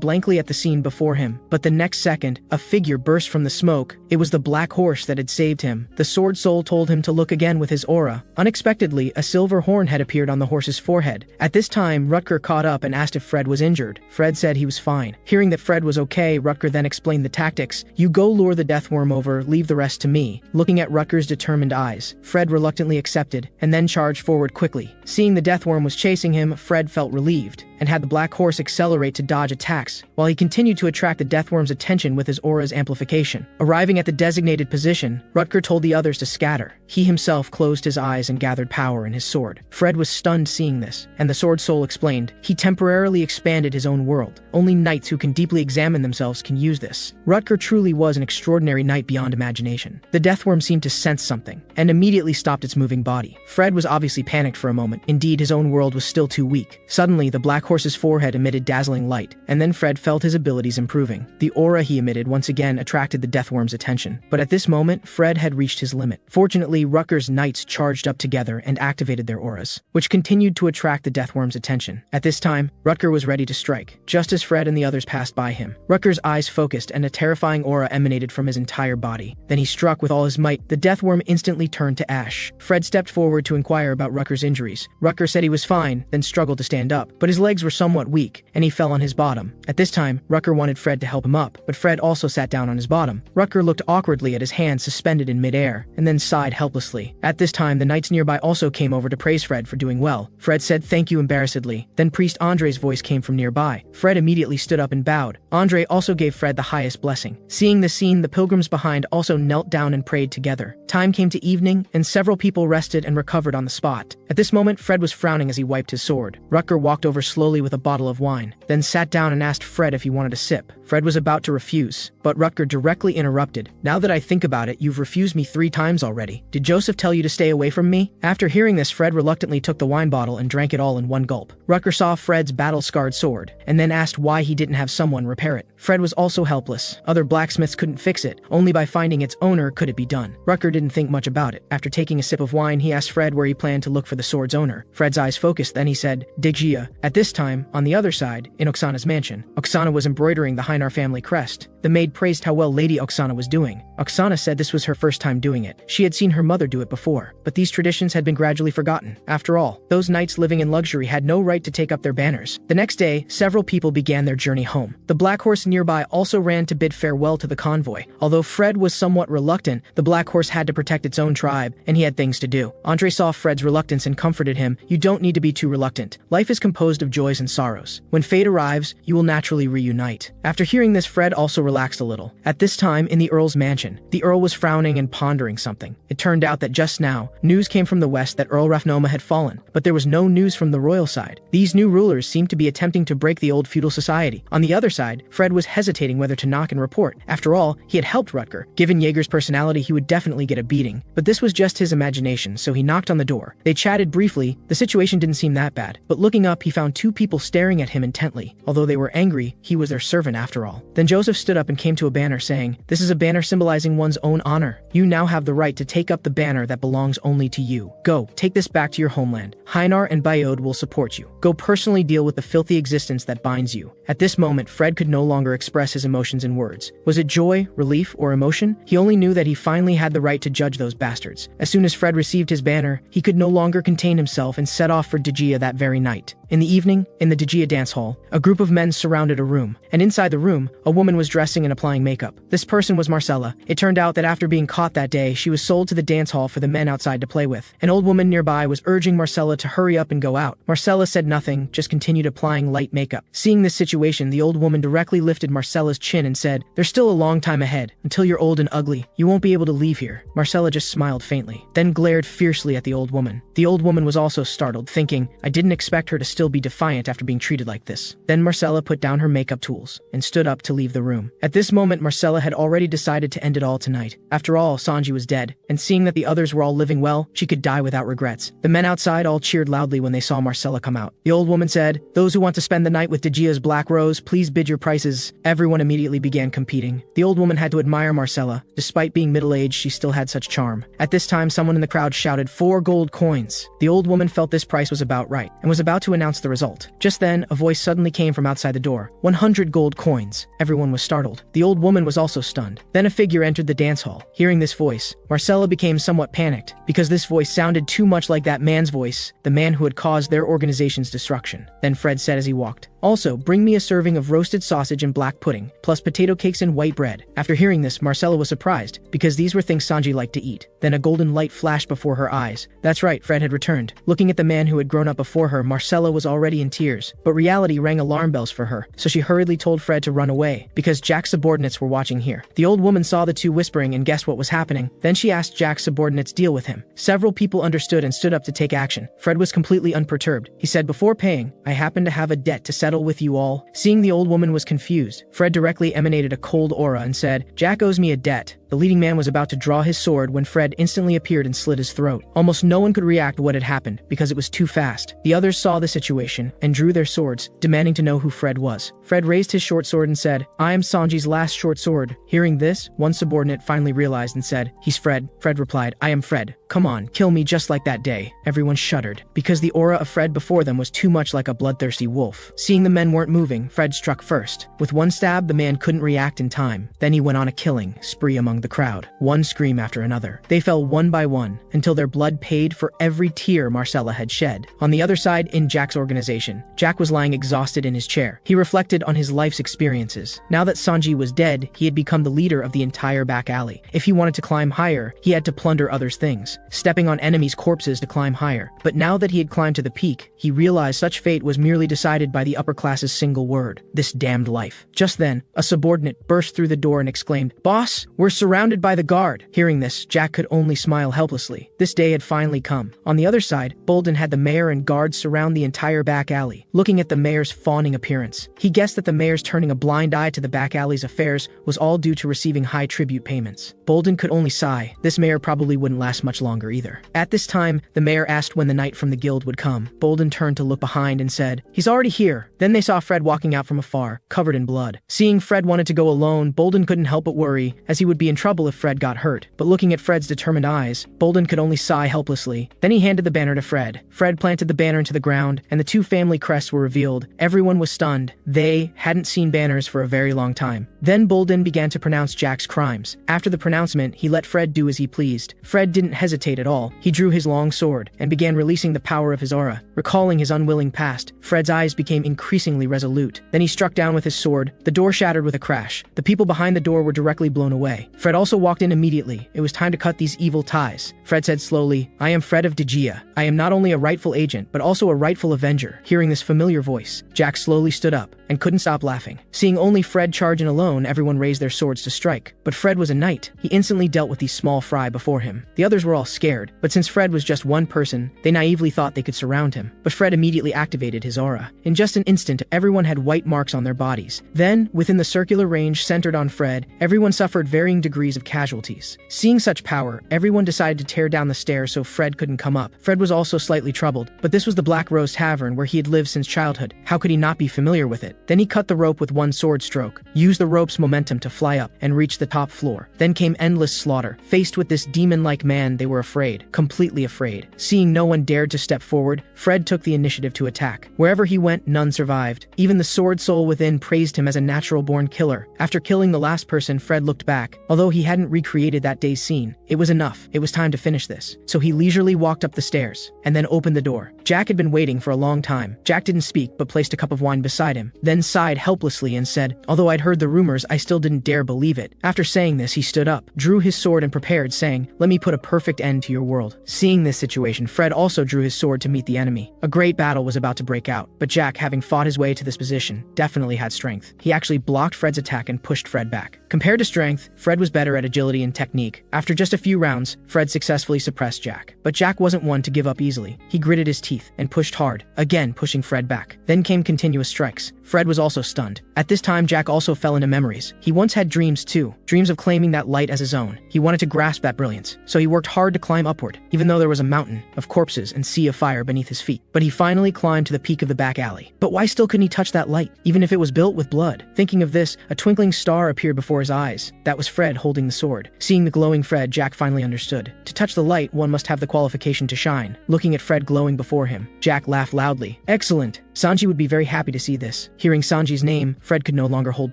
blankly at the scene before him, but the next second, a figure burst from the smoke. It was the black horse that had saved him. The sword soul told him to look again with his aura. Unexpectedly, a silver horn had appeared on the horse's forehead. At this time, Rutger caught up and asked if Fred was injured. Fred said he was fine. Hearing that Fred was okay, Rutger then explained the tactics. "You go lure the deathworm over, leave the rest to me." Looking at Rutger's determined eyes, Fred reluctantly accepted, and then charged forward quickly. Seeing the deathworm was chasing him, Fred felt relieved, and had the black horse accelerate to dodge attacks, while he continued to attract the deathworm's attention with his aura's amplification. Arriving at the designated position, Rutger told the others to scatter. He himself closed his eyes and gathered power in his sword. Fred was stunned seeing this, and the sword soul explained, "He temporarily expanded his own world. Only knights who can deeply examine themselves can use this." Rutger truly was an extraordinary knight beyond imagination. The deathworm seemed to sense something, and immediately stopped its moving body. Fred was obviously panicked for a moment. Indeed, his own world was still too weak. Suddenly, the black horse's forehead emitted dazzling light, and then Fred felt his abilities improving. The aura he emitted once again attracted the deathworm's attention. But at this moment, Fred had reached his limit. Fortunately, Rutger's knights charged up together and activated their auras, which continued continued to attract the deathworm's attention. At this time, Rutger was ready to strike, just as Fred and the others passed by him. Rutger's eyes focused and a terrifying aura emanated from his entire body. Then he struck with all his might. The deathworm instantly turned to ash. Fred stepped forward to inquire about Rutger's injuries. Rutger said he was fine, then struggled to stand up, but his legs were somewhat weak, and he fell on his bottom. At this time, Rutger wanted Fred to help him up, but Fred also sat down on his bottom. Rutger looked awkwardly at his hands suspended in midair, and then sighed helplessly. At this time, the knights nearby also came over to praise Fred for doing well. Fred said thank you embarrassedly. Then Priest Andre's voice came from nearby. Fred immediately stood up and bowed. Andre also gave Fred the highest blessing. Seeing this scene, the pilgrims behind also knelt down and prayed together. Time came to evening, and several people rested and recovered on the spot. At this moment, Fred was frowning as he wiped his sword. Rutger walked over slowly with a bottle of wine, then sat down and asked Fred if he wanted a sip. Fred was about to refuse, but Rutger directly interrupted. Now that I think about it, you've refused me 3 times already. Did Joseph tell you to stay away from me? After hearing this, Fred reluctantly took the wine bottle and drank it all in one gulp. Rutger saw Fred's battle-scarred sword, and then asked why he didn't have someone repair it. Fred was also helpless. Other blacksmiths couldn't fix it. Only by finding its owner could it be done. Rutger didn't think much about it. After taking a sip of wine, he asked Fred where he planned to look for the sword's owner. Fred's eyes focused, then he said, Digjia. At this time, on the other side, in Oksana's mansion, Oksana was embroidering the Hainar family crest. The maid praised how well Lady Oksana was doing. Oksana said this was her first time doing it. She had seen her mother do it before, but these traditions had been gradually forgotten. After all, those knights living in luxury had no right to take up their banners. The next day, several people began their journey home. The Black Horse nearby also ran to bid farewell to the convoy. Although Fred was somewhat reluctant, the Black Horse had to protect its own tribe, and he had things to do. Andre saw Fred's reluctance and comforted him. You don't need to be too reluctant. Life is composed of joys and sorrows. When fate arrives, you will naturally reunite. After hearing this, Fred also relaxed a little. At this time, in the Earl's mansion, the Earl was frowning and pondering something. It turned out that just now, news came from the west that Earl Rafnoma had fallen, but there was no news from the royal side. These new rulers seemed to be attempting to break the old feudal society. On the other side, Fred was hesitating whether to knock and report. After all, he had helped Rutger. Given Jaeger's personality, he would definitely get a beating. But this was just his imagination, so he knocked on the door. They chatted briefly. The situation didn't seem that bad, but looking up, he found 2 people staring at him intently. Although they were angry, he was their servant after all. Then Joseph stood up and came to a banner saying, this is a banner symbolizing one's own honor. You now have the right to take up the banner that belongs only to you. Go, take this back to your homeland. Hainar and Bayod will support you. Go personally deal with the filthy existence that binds you. At this moment, Fred could no longer express his emotions in words. Was it joy, relief, or emotion? He only knew that he finally had the right to judge those bastards. As soon as Fred received his banner, he could no longer contain himself and set off for Digjia that very night. In the evening, in the Digjia dance hall, a group of men surrounded a room, and inside the room, a woman was dressing and applying makeup. This person was Marcella. It turned out that after being caught that day, she was sold to the dance hall for the men outside to play with. An old woman nearby was urging Marcella to hurry up and go out. Marcella said nothing, just continued applying light makeup. Seeing this situation, the old woman directly lifted Marcella's chin and said, there's still a long time ahead. Until you're old and ugly, you won't be able to leave here. Marcella just smiled faintly, then glared fiercely at the old woman. The old woman was also startled, thinking, I didn't expect her to still be defiant after being treated like this. Then Marcella put down her makeup tools and stood up to leave the room. At this moment, Marcella had already decided to end it all tonight. After all, Sanji was dead, and seeing that the others were all living well, she could die without regrets. The men outside all cheered loudly when they saw Marcella come out. The old woman said, those who want to spend the night with Digia's Black Rose, please bid your prices. Everyone immediately began competing. The old woman had to admire Marcella. Despite being middle-aged, she still had such charm. At this time, someone in the crowd shouted 4 gold coins. The old woman felt this price was about right, and was about to announce the result. Just then, a voice suddenly came from outside the door. 100 gold coins. Everyone was startled. The old woman was also stunned. Then a figure entered the dance hall. Hearing this voice, Marcella became somewhat panicked, because this voice sounded too much like that man's voice, the man who had caused their organization's destruction. Then Fred said as he walked, also, bring me a serving of roasted sausage and black pudding, plus potato cakes and white bread. After hearing this, Marcella was surprised, because these were things Sanji liked to eat. Then a golden light flashed before her eyes. That's right, Fred had returned. Looking at the man who had grown up before her, Marcella was already in tears, but reality rang alarm bells for her, so she hurriedly told Fred to run away, because Jack's subordinates were watching here. The old woman saw the two whispering and guessed what was happening. Then she asked Jack's subordinates to deal with him. Several people understood and stood up to take action. Fred was completely unperturbed. He said, before paying, I happen to have a debt to settle with you all. Seeing the old woman was confused, Fred directly emanated a cold aura and said, Jack owes me a debt. The The leading man was about to draw his sword when Fred instantly appeared and slit his throat. Almost no one could react to what had happened because it was too fast. The others saw the situation and drew their swords, demanding to know who Fred was. Fred raised his short sword and said, "I am Sanji's last short sword." Hearing this, one subordinate finally realized and said, "He's Fred." Fred replied, "I am Fred. Come on, kill me just like that day." Everyone shuddered, because the aura of Fred before them was too much like a bloodthirsty wolf. Seeing the men weren't moving, Fred struck first. With one stab, the man couldn't react in time. Then he went on a killing spree among the crowd, one scream after another. They fell one by one, until their blood paid for every tear Marcella had shed. On the other side, in Jack's organization, Jack was lying exhausted in his chair. He reflected on his life's experiences. Now that Sanji was dead, he had become the leader of the entire back alley. If he wanted to climb higher, he had to plunder others' things, stepping on enemies' corpses to climb higher. But now that he had climbed to the peak, he realized such fate was merely decided by the upper class's single word: this damned life. Just then, a subordinate burst through the door and exclaimed, "Boss, we're surrounded by the guard." Hearing this, Jack could only smile helplessly. This day had finally come. On the other side, Bolden had the mayor and guards surround the entire back alley. Looking at the mayor's fawning appearance, he guessed that the mayor's turning a blind eye to the back alley's affairs was all due to receiving high tribute payments. Bolden could only sigh. This mayor probably wouldn't last much longer either. At this time, the mayor asked when the knight from the guild would come. Bolden turned to look behind and said, "He's already here." Then they saw Fred walking out from afar, covered in blood. Seeing Fred wanted to go alone, Bolden couldn't help but worry, as he would be in trouble if Fred got hurt. But looking at Fred's determined eyes, Bolden could only sigh helplessly. Then he handed the banner to Fred. Fred planted the banner into the ground, and the two family crests were revealed. Everyone was stunned. They hadn't seen banners for a very long time. Then Bolden began to pronounce Jack's crimes. After the pronouncement, he let Fred do as he pleased. Fred didn't hesitate at all. He drew his long sword and began releasing the power of his aura. Recalling his unwilling past, Fred's eyes became increasingly resolute. Then he struck down with his sword. The door shattered with a crash. The people behind the door were directly blown away. Fred also walked in immediately. It was time to cut these evil ties. Fred said slowly, "I am Fred of Dejia. I am not only a rightful agent, but also a rightful avenger." Hearing this familiar voice, Jack slowly stood up and couldn't stop laughing. Seeing only Fred charge in alone, everyone raised their swords to strike. But Fred was a knight. He instantly dealt with these small fry before him. The others were all scared, but since Fred was just one person, they naively thought they could surround him. But Fred immediately activated his aura. In just an instant, everyone had white marks on their bodies. Then, within the circular range centered on Fred, everyone suffered varying degrees of casualties. Seeing such power, everyone decided to tear down the stairs so Fred couldn't come up. Fred was also slightly troubled, but this was the Black Rose Tavern where he had lived since childhood. How could he not be familiar with it? Then he cut the rope with one sword stroke, used the rope's momentum to fly up and reach the top floor. Then came endless slaughter. Faced with this demon-like man, they were afraid, completely afraid. Seeing no one dared to step forward, Fred took the initiative to attack. Wherever he went, none survived. Even the sword soul within praised him as a natural-born killer. After killing the last person, Fred looked back. Although he hadn't recreated that day's scene, it was enough. It was time to finish this. So he leisurely walked up the stairs, and then opened the door. Jack had been waiting for a long time. Jack didn't speak, but placed a cup of wine beside him, then sighed helplessly and said, "Although I'd heard the rumors, I still didn't dare believe it." After saying this, he stood up, drew his sword and prepared, saying, "Let me put a perfect end to your world." Seeing this situation, Fred also drew his sword to meet the enemy. A great battle was about to break out, but Jack, having fought his way to this position, definitely had strength. He actually blocked Fred's attack and pushed Fred back. Compared to strength, Fred was better at agility and technique. After just a few rounds, Fred successfully suppressed Jack. But Jack wasn't one to give up easily. He gritted his teeth and pushed hard, again pushing Fred back. Then came continuous strikes. Fred was also stunned. At this time, Jack also fell into memories. He once had dreams too, dreams of claiming that light as his own. He wanted to grasp that brilliance, so he worked hard to climb upward, even though there was a mountain of corpses and sea of fire beneath his feet. But he finally climbed to the peak of the back alley. But why still couldn't he touch that light, even if it was built with blood? Thinking of this, a twinkling star appeared before his eyes. That was Fred holding the sword. Seeing the glowing Fred, Jack finally understood. To touch the light, one must have the qualification to shine. Looking at Fred glowing before him, Jack laughed loudly. "Excellent! Sanji would be very happy to see this." Hearing Sanji's name, Fred could no longer hold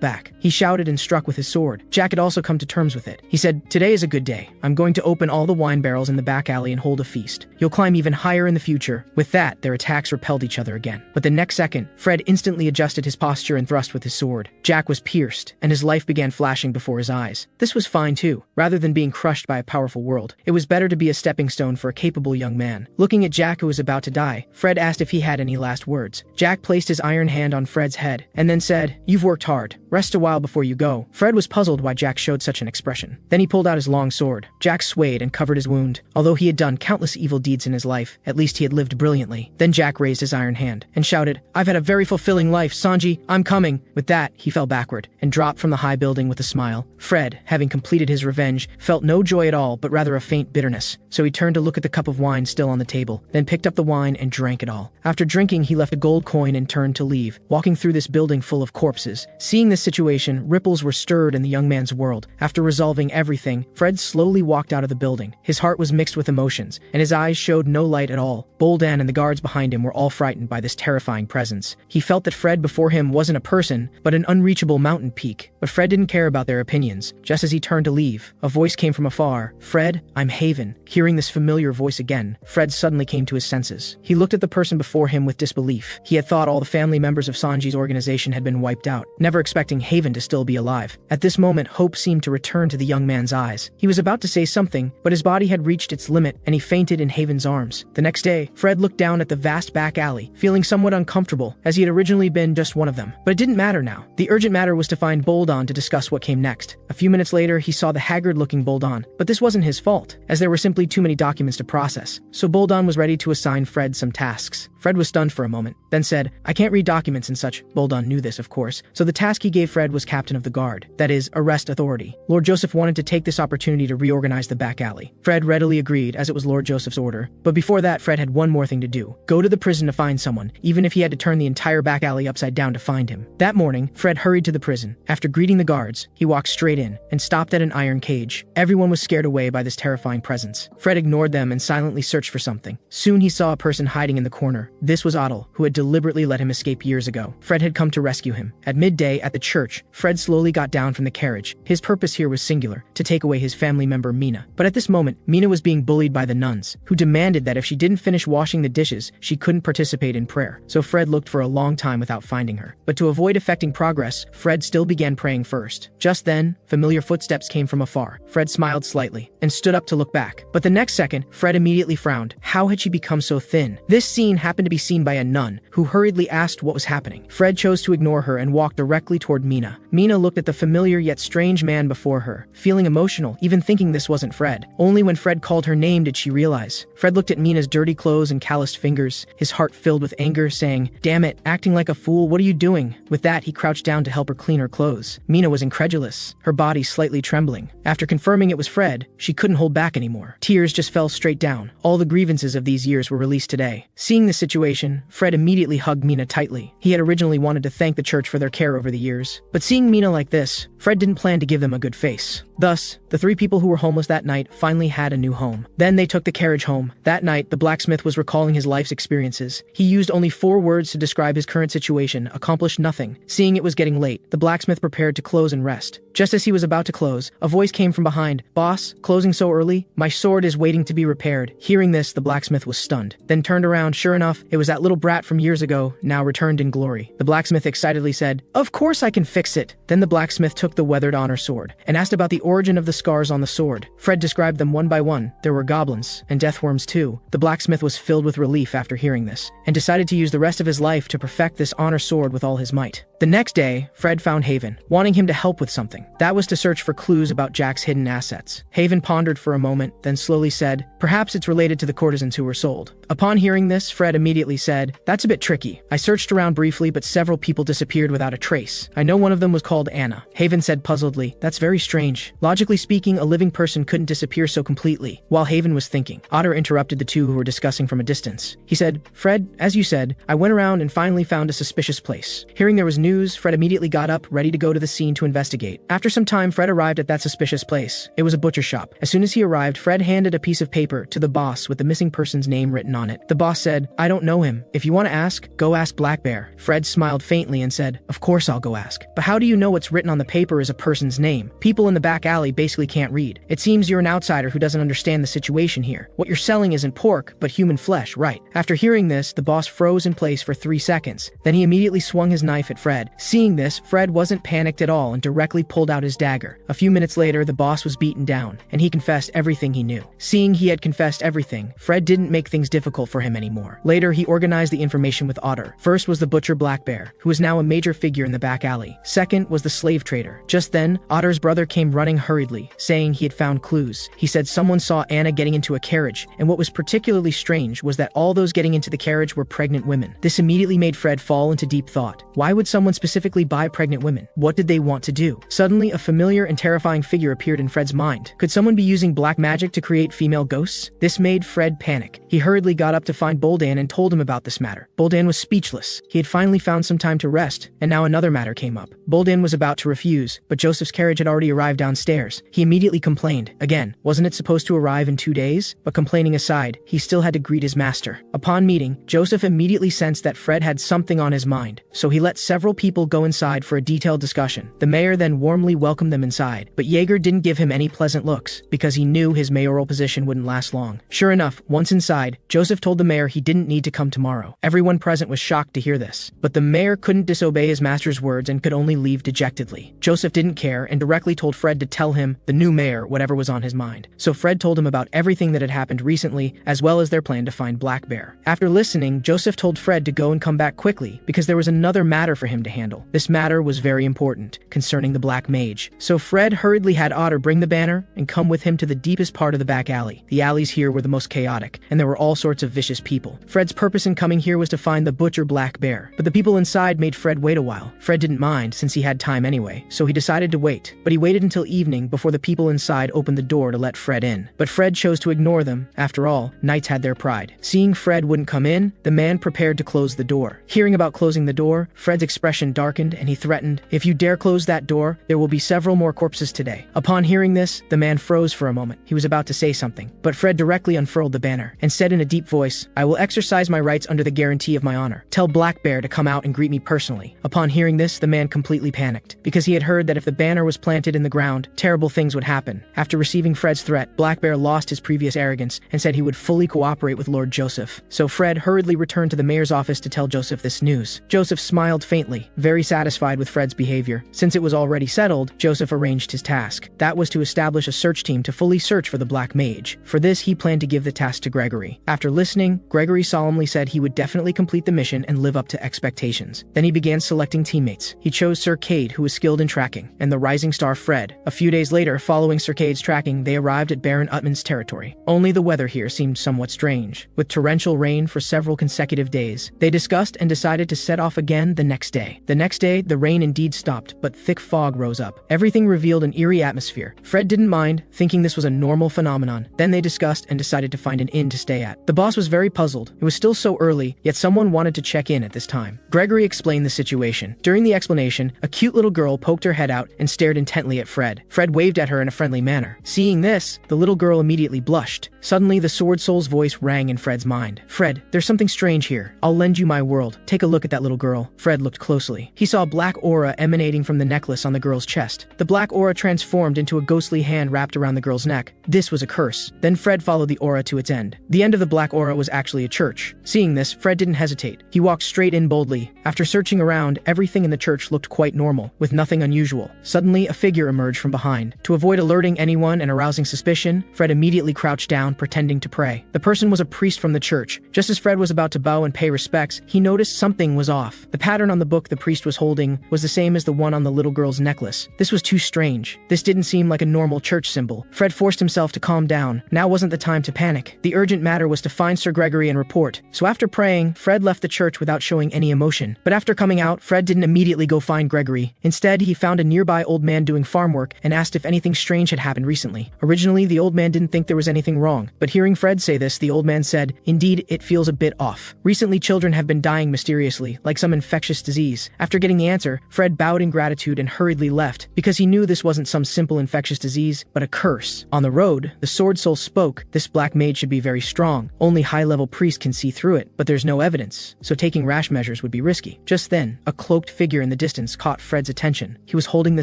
back. He shouted and struck with his sword. Jack had also come to terms with it. He said, "Today is a good day. I'm going to open all the wine barrels in the back alley and hold a feast. You'll climb even higher in the future." With that, their attacks repelled each other again. But the next second, Fred instantly adjusted his posture and thrust with his sword. Jack was pierced, and his life began flashing before his eyes. This was fine too. Rather than being crushed by a powerful world, it was better to be a stepping stone for a capable young man. Looking at Jack, who was about to die, Fred asked if he had any last words. Jack placed his iron hand on Fred's head and then said, "You've worked hard. Rest a while before you go." Fred was puzzled why Jack showed such an expression. Then he pulled out his long sword. Jack swayed and covered his wound. Although he had done countless evil deeds in his life, at least he had lived brilliantly. Then Jack raised his iron hand and shouted, "I've had a very fulfilling life, Sanji. I'm coming." With that, he fell backward and dropped from the high building with a smile. Fred, having completed his revenge, felt no joy at all, but rather a faint bitterness. So he turned to look at the cup of wine still on the table, then picked up the wine and drank it all. After drinking, he left a gold coin and turned to leave, walking through this building full of corpses. Seeing this situation, ripples were stirred in the young man's world. After resolving everything, Fred slowly walked out of the building. His heart was mixed with emotions, and his eyes showed no light at all. Boldan and the guards behind him were all frightened by this terrifying presence. He felt that Fred before him wasn't a person, but an unreachable mountain peak. But Fred didn't care about their opinions. Just as he turned to leave, a voice came from afar. "Fred, I'm Haven." Hearing this familiar voice again, Fred suddenly came to his senses. He looked at the person before him with disbelief. He had thought all the family members of Sanji's organization had been wiped out, never expecting Haven to still be alive. At this moment, hope seemed to return to the young man's eyes. He was about to say something, but his body had reached its limit, and he fainted in Haven's arms. The next day, Fred looked down at the vast back alley, feeling somewhat uncomfortable, as he had originally been just one of them. But it didn't matter now. The urgent matter was to find Boldan to discuss what came next. A few minutes later, he saw the haggard-looking Boldan, but this wasn't his fault, as there were simply too many documents to process. So Boldan was ready to assign Fred some tasks. Fred was stunned for a moment, then said, "I can't read documents and such." Boldan knew this, of course, so the task he gave Fred was captain of the guard, that is, arrest authority. Lord Joseph wanted to take this opportunity to reorganize the back alley. Fred readily agreed, as it was Lord Joseph's order. But before that, Fred had one more thing to do: go to the prison to find someone, even if he had to turn the entire back alley upside down to find him. That morning, Fred hurried to the prison. After greeting the guards, he walked straight in and stopped at an iron cage. Everyone was scared away by this terrifying presence. Fred ignored them and silently searched for something. Soon he saw a person hiding in the corner. This was Otto, who had deliberately let him escape years ago. Fred had come to rescue him. At midday, at the church, Fred slowly got down from the carriage. His purpose here was singular: to take away his family member Mina. But at this moment, Mina was being bullied by the nuns, who demanded that if she didn't finish washing the dishes, she couldn't participate in prayer. So Fred looked for a long time without finding her. But to avoid affecting progress, Fred still began praying first. Just then, familiar footsteps came from afar. Fred smiled slightly and stood up to look back. But the next second, Fred immediately frowned. How had she become so thin? This scene happened to be seen by a nun, who hurriedly asked what was happening. Fred chose to ignore her and walked directly toward Mina. Mina looked at the familiar yet strange man before her, feeling emotional, even thinking this wasn't Fred. Only when Fred called her name did she realize. Fred looked at Mina's dirty clothes and calloused fingers, his heart filled with anger, saying, "Damn it, acting like a fool, what are you doing?" With that, he crouched down to help her clean her clothes. Mina was incredulous, her body slightly trembling. After confirming it was Fred, she couldn't hold back anymore. Tears just fell straight down. All the grievances of these years were released today. Seeing the situation, Fred immediately hugged Mina tightly. He had originally wanted to thank the church for their care over the years, but seeing Mina like this, Fred didn't plan to give them a good face. Thus, the three people who were homeless that night finally had a new home. Then they took the carriage home. That night, the blacksmith was recalling his life's experiences. He used only 4 words to describe his current situation, accomplished nothing. Seeing it was getting late, the blacksmith prepared to close and rest. Just as he was about to close, a voice came from behind. "Boss, closing so early? My sword is waiting to be repaired." Hearing this, the blacksmith was stunned, then turned around. Sure enough, it was that little brat from years ago, now returned in glory. The blacksmith excitedly said, "Of course I can fix it." Then the blacksmith took the weathered honor sword and asked about the origin of the scars on the sword. Fred described them one by one. There were goblins and deathworms too. The blacksmith was filled with relief after hearing this, and decided to use the rest of his life to perfect this honor sword with all his might. The next day, Fred found Haven, wanting him to help with something. That was to search for clues about Jack's hidden assets. Haven pondered for a moment, then slowly said, "Perhaps it's related to the courtesans who were sold." Upon hearing this, Fred immediately said, "That's a bit tricky. I searched around briefly, but several people disappeared without a trace. I know one of them was called Anna." Haven said puzzledly, "That's very strange. Logically speaking, a living person couldn't disappear so completely." While Haven was thinking, Otter interrupted the two who were discussing from a distance. He said, "Fred, as you said, I went around and finally found a suspicious place." Hearing there was news, Fred immediately got up, ready to go to the scene to investigate. After some time, Fred arrived at that suspicious place. It was a butcher shop. As soon as he arrived, Fred handed a piece of paper to the boss with the missing person's name written on it. The boss said, "I don't know him. If you want to ask, go ask Black Bear." Fred smiled faintly and said, "Of course I'll go ask. But how do you know what's written on the paper is a person's name? People in the back alley basically can't read. It seems you're an outsider who doesn't understand the situation here. What you're selling isn't pork, but human flesh, right?" After hearing this, the boss froze in place for 3 seconds. Then he immediately swung his knife at Fred. Fred. Seeing this, Fred wasn't panicked at all and directly pulled out his dagger. A few minutes later, the boss was beaten down, and he confessed everything he knew. Seeing he had confessed everything, Fred didn't make things difficult for him anymore. Later, he organized the information with Otter. First was the butcher Black Bear, who was now a major figure in the back alley. Second was the slave trader. Just then, Otter's brother came running hurriedly, saying he had found clues. He said someone saw Anna getting into a carriage, and what was particularly strange was that all those getting into the carriage were pregnant women. This immediately made Fred fall into deep thought. Why would someone specifically buy pregnant women? What did they want to do? Suddenly, a familiar and terrifying figure appeared in Fred's mind. Could someone be using black magic to create female ghosts? This made Fred panic. He hurriedly got up to find Boldan and told him about this matter. Boldan was speechless. He had finally found some time to rest, and now another matter came up. Boldan was about to refuse, but Joseph's carriage had already arrived downstairs. He immediately complained. Again, wasn't it supposed to arrive in 2 days? But complaining aside, he still had to greet his master. Upon meeting, Joseph immediately sensed that Fred had something on his mind, so he let several people go inside for a detailed discussion. The mayor then warmly welcomed them inside, but Jaeger didn't give him any pleasant looks, because he knew his mayoral position wouldn't last long. Sure enough, once inside, Joseph told the mayor he didn't need to come tomorrow. Everyone present was shocked to hear this, but the mayor couldn't disobey his master's words and could only leave dejectedly. Joseph didn't care and directly told Fred to tell him, the new mayor, whatever was on his mind. So Fred told him about everything that had happened recently, as well as their plan to find Black Bear. After listening, Joseph told Fred to go and come back quickly, because there was another matter for him to handle. This matter was very important, concerning the Black Mage. So Fred hurriedly had Otter bring the banner and come with him to the deepest part of the back alley. The alleys here were the most chaotic, and there were all sorts of vicious people. Fred's purpose in coming here was to find the butcher Black Bear, but the people inside made Fred wait a while. Fred didn't mind, since he had time anyway, so he decided to wait, but he waited until evening before the people inside opened the door to let Fred in. But Fred chose to ignore them. After all, knights had their pride. Seeing Fred wouldn't come in, the man prepared to close the door. Hearing about closing the door, Fred's expression darkened and he threatened, "If you dare close that door, there will be several more corpses today." Upon hearing this, the man froze for a moment. He was about to say something, but Fred directly unfurled the banner and said in a deep voice, "I will exercise my rights under the guarantee of my honor. Tell Black Bear to come out and greet me personally." Upon hearing this, the man completely panicked, because he had heard that if the banner was planted in the ground, terrible things would happen. After receiving Fred's threat, Black Bear lost his previous arrogance and said he would fully cooperate with Lord Joseph. So Fred hurriedly returned to the mayor's office to tell Joseph this news. Joseph smiled faintly, very satisfied with Fred's behavior. Since it was already settled, Joseph arranged his task. That was to establish a search team to fully search for the Black Mage. For this, he planned to give the task to Gregory. After listening, Gregory solemnly said he would definitely complete the mission and live up to expectations. Then he began selecting teammates. He chose Sir Cade, who was skilled in tracking, and the rising star Fred. A few days later, following Sir Cade's tracking, they arrived at Baron Utman's territory. Only the weather here seemed somewhat strange, with torrential rain for several consecutive days. They discussed and decided to set off again the next day. The next day, the rain indeed stopped, but thick fog rose up. Everything revealed an eerie atmosphere. Fred didn't mind, thinking this was a normal phenomenon. Then they discussed and decided to find an inn to stay at. The boss was very puzzled. It was still so early, yet someone wanted to check in at this time. Gregory explained the situation. During the explanation, a cute little girl poked her head out and stared intently at Fred. Fred waved at her in a friendly manner. Seeing this, the little girl immediately blushed. Suddenly, the Sword Soul's voice rang in Fred's mind. "Fred, there's something strange here. I'll lend you my world. Take a look at that little girl." Fred looked closely. He saw a black aura emanating from the necklace on the girl's chest. The black aura transformed into a ghostly hand wrapped around the girl's neck. This was a curse. Then Fred followed the aura to its end. The end of the black aura was actually a church. Seeing this, Fred didn't hesitate. He walked straight in boldly. After searching around, everything in the church looked quite normal, with nothing unusual. Suddenly, a figure emerged from behind. To avoid alerting anyone and arousing suspicion, Fred immediately crouched down, pretending to pray. The person was a priest from the church. Just as Fred was about to bow and pay respects, he noticed something was off. The pattern on the book the priest was holding was the same as the one on the little girl's necklace. This was too strange. This didn't seem like a normal church symbol. Fred forced himself to calm down. Now wasn't the time to panic. The urgent matter was to find Sir Gregory and report. So after praying, Fred left the church without showing any emotion. But after coming out, Fred didn't immediately go find Gregory. Instead, he found a nearby old man doing farm work and asked if anything strange had happened recently. Originally, the old man didn't think there was anything wrong, but hearing Fred say this, the old man said, "Indeed, it feels a bit off. Recently, children have been dying mysteriously, like some infectious disease." After getting the answer, Fred bowed in gratitude and hurriedly left, because he knew this wasn't some simple infectious disease, but a curse. On the road, the Sword Soul spoke. "This black mage should be very strong. Only high-level priests can see through it, but there's no evidence, so taking rash measures would be risky." Just then, a cloaked figure in the distance caught Fred's attention. He was holding the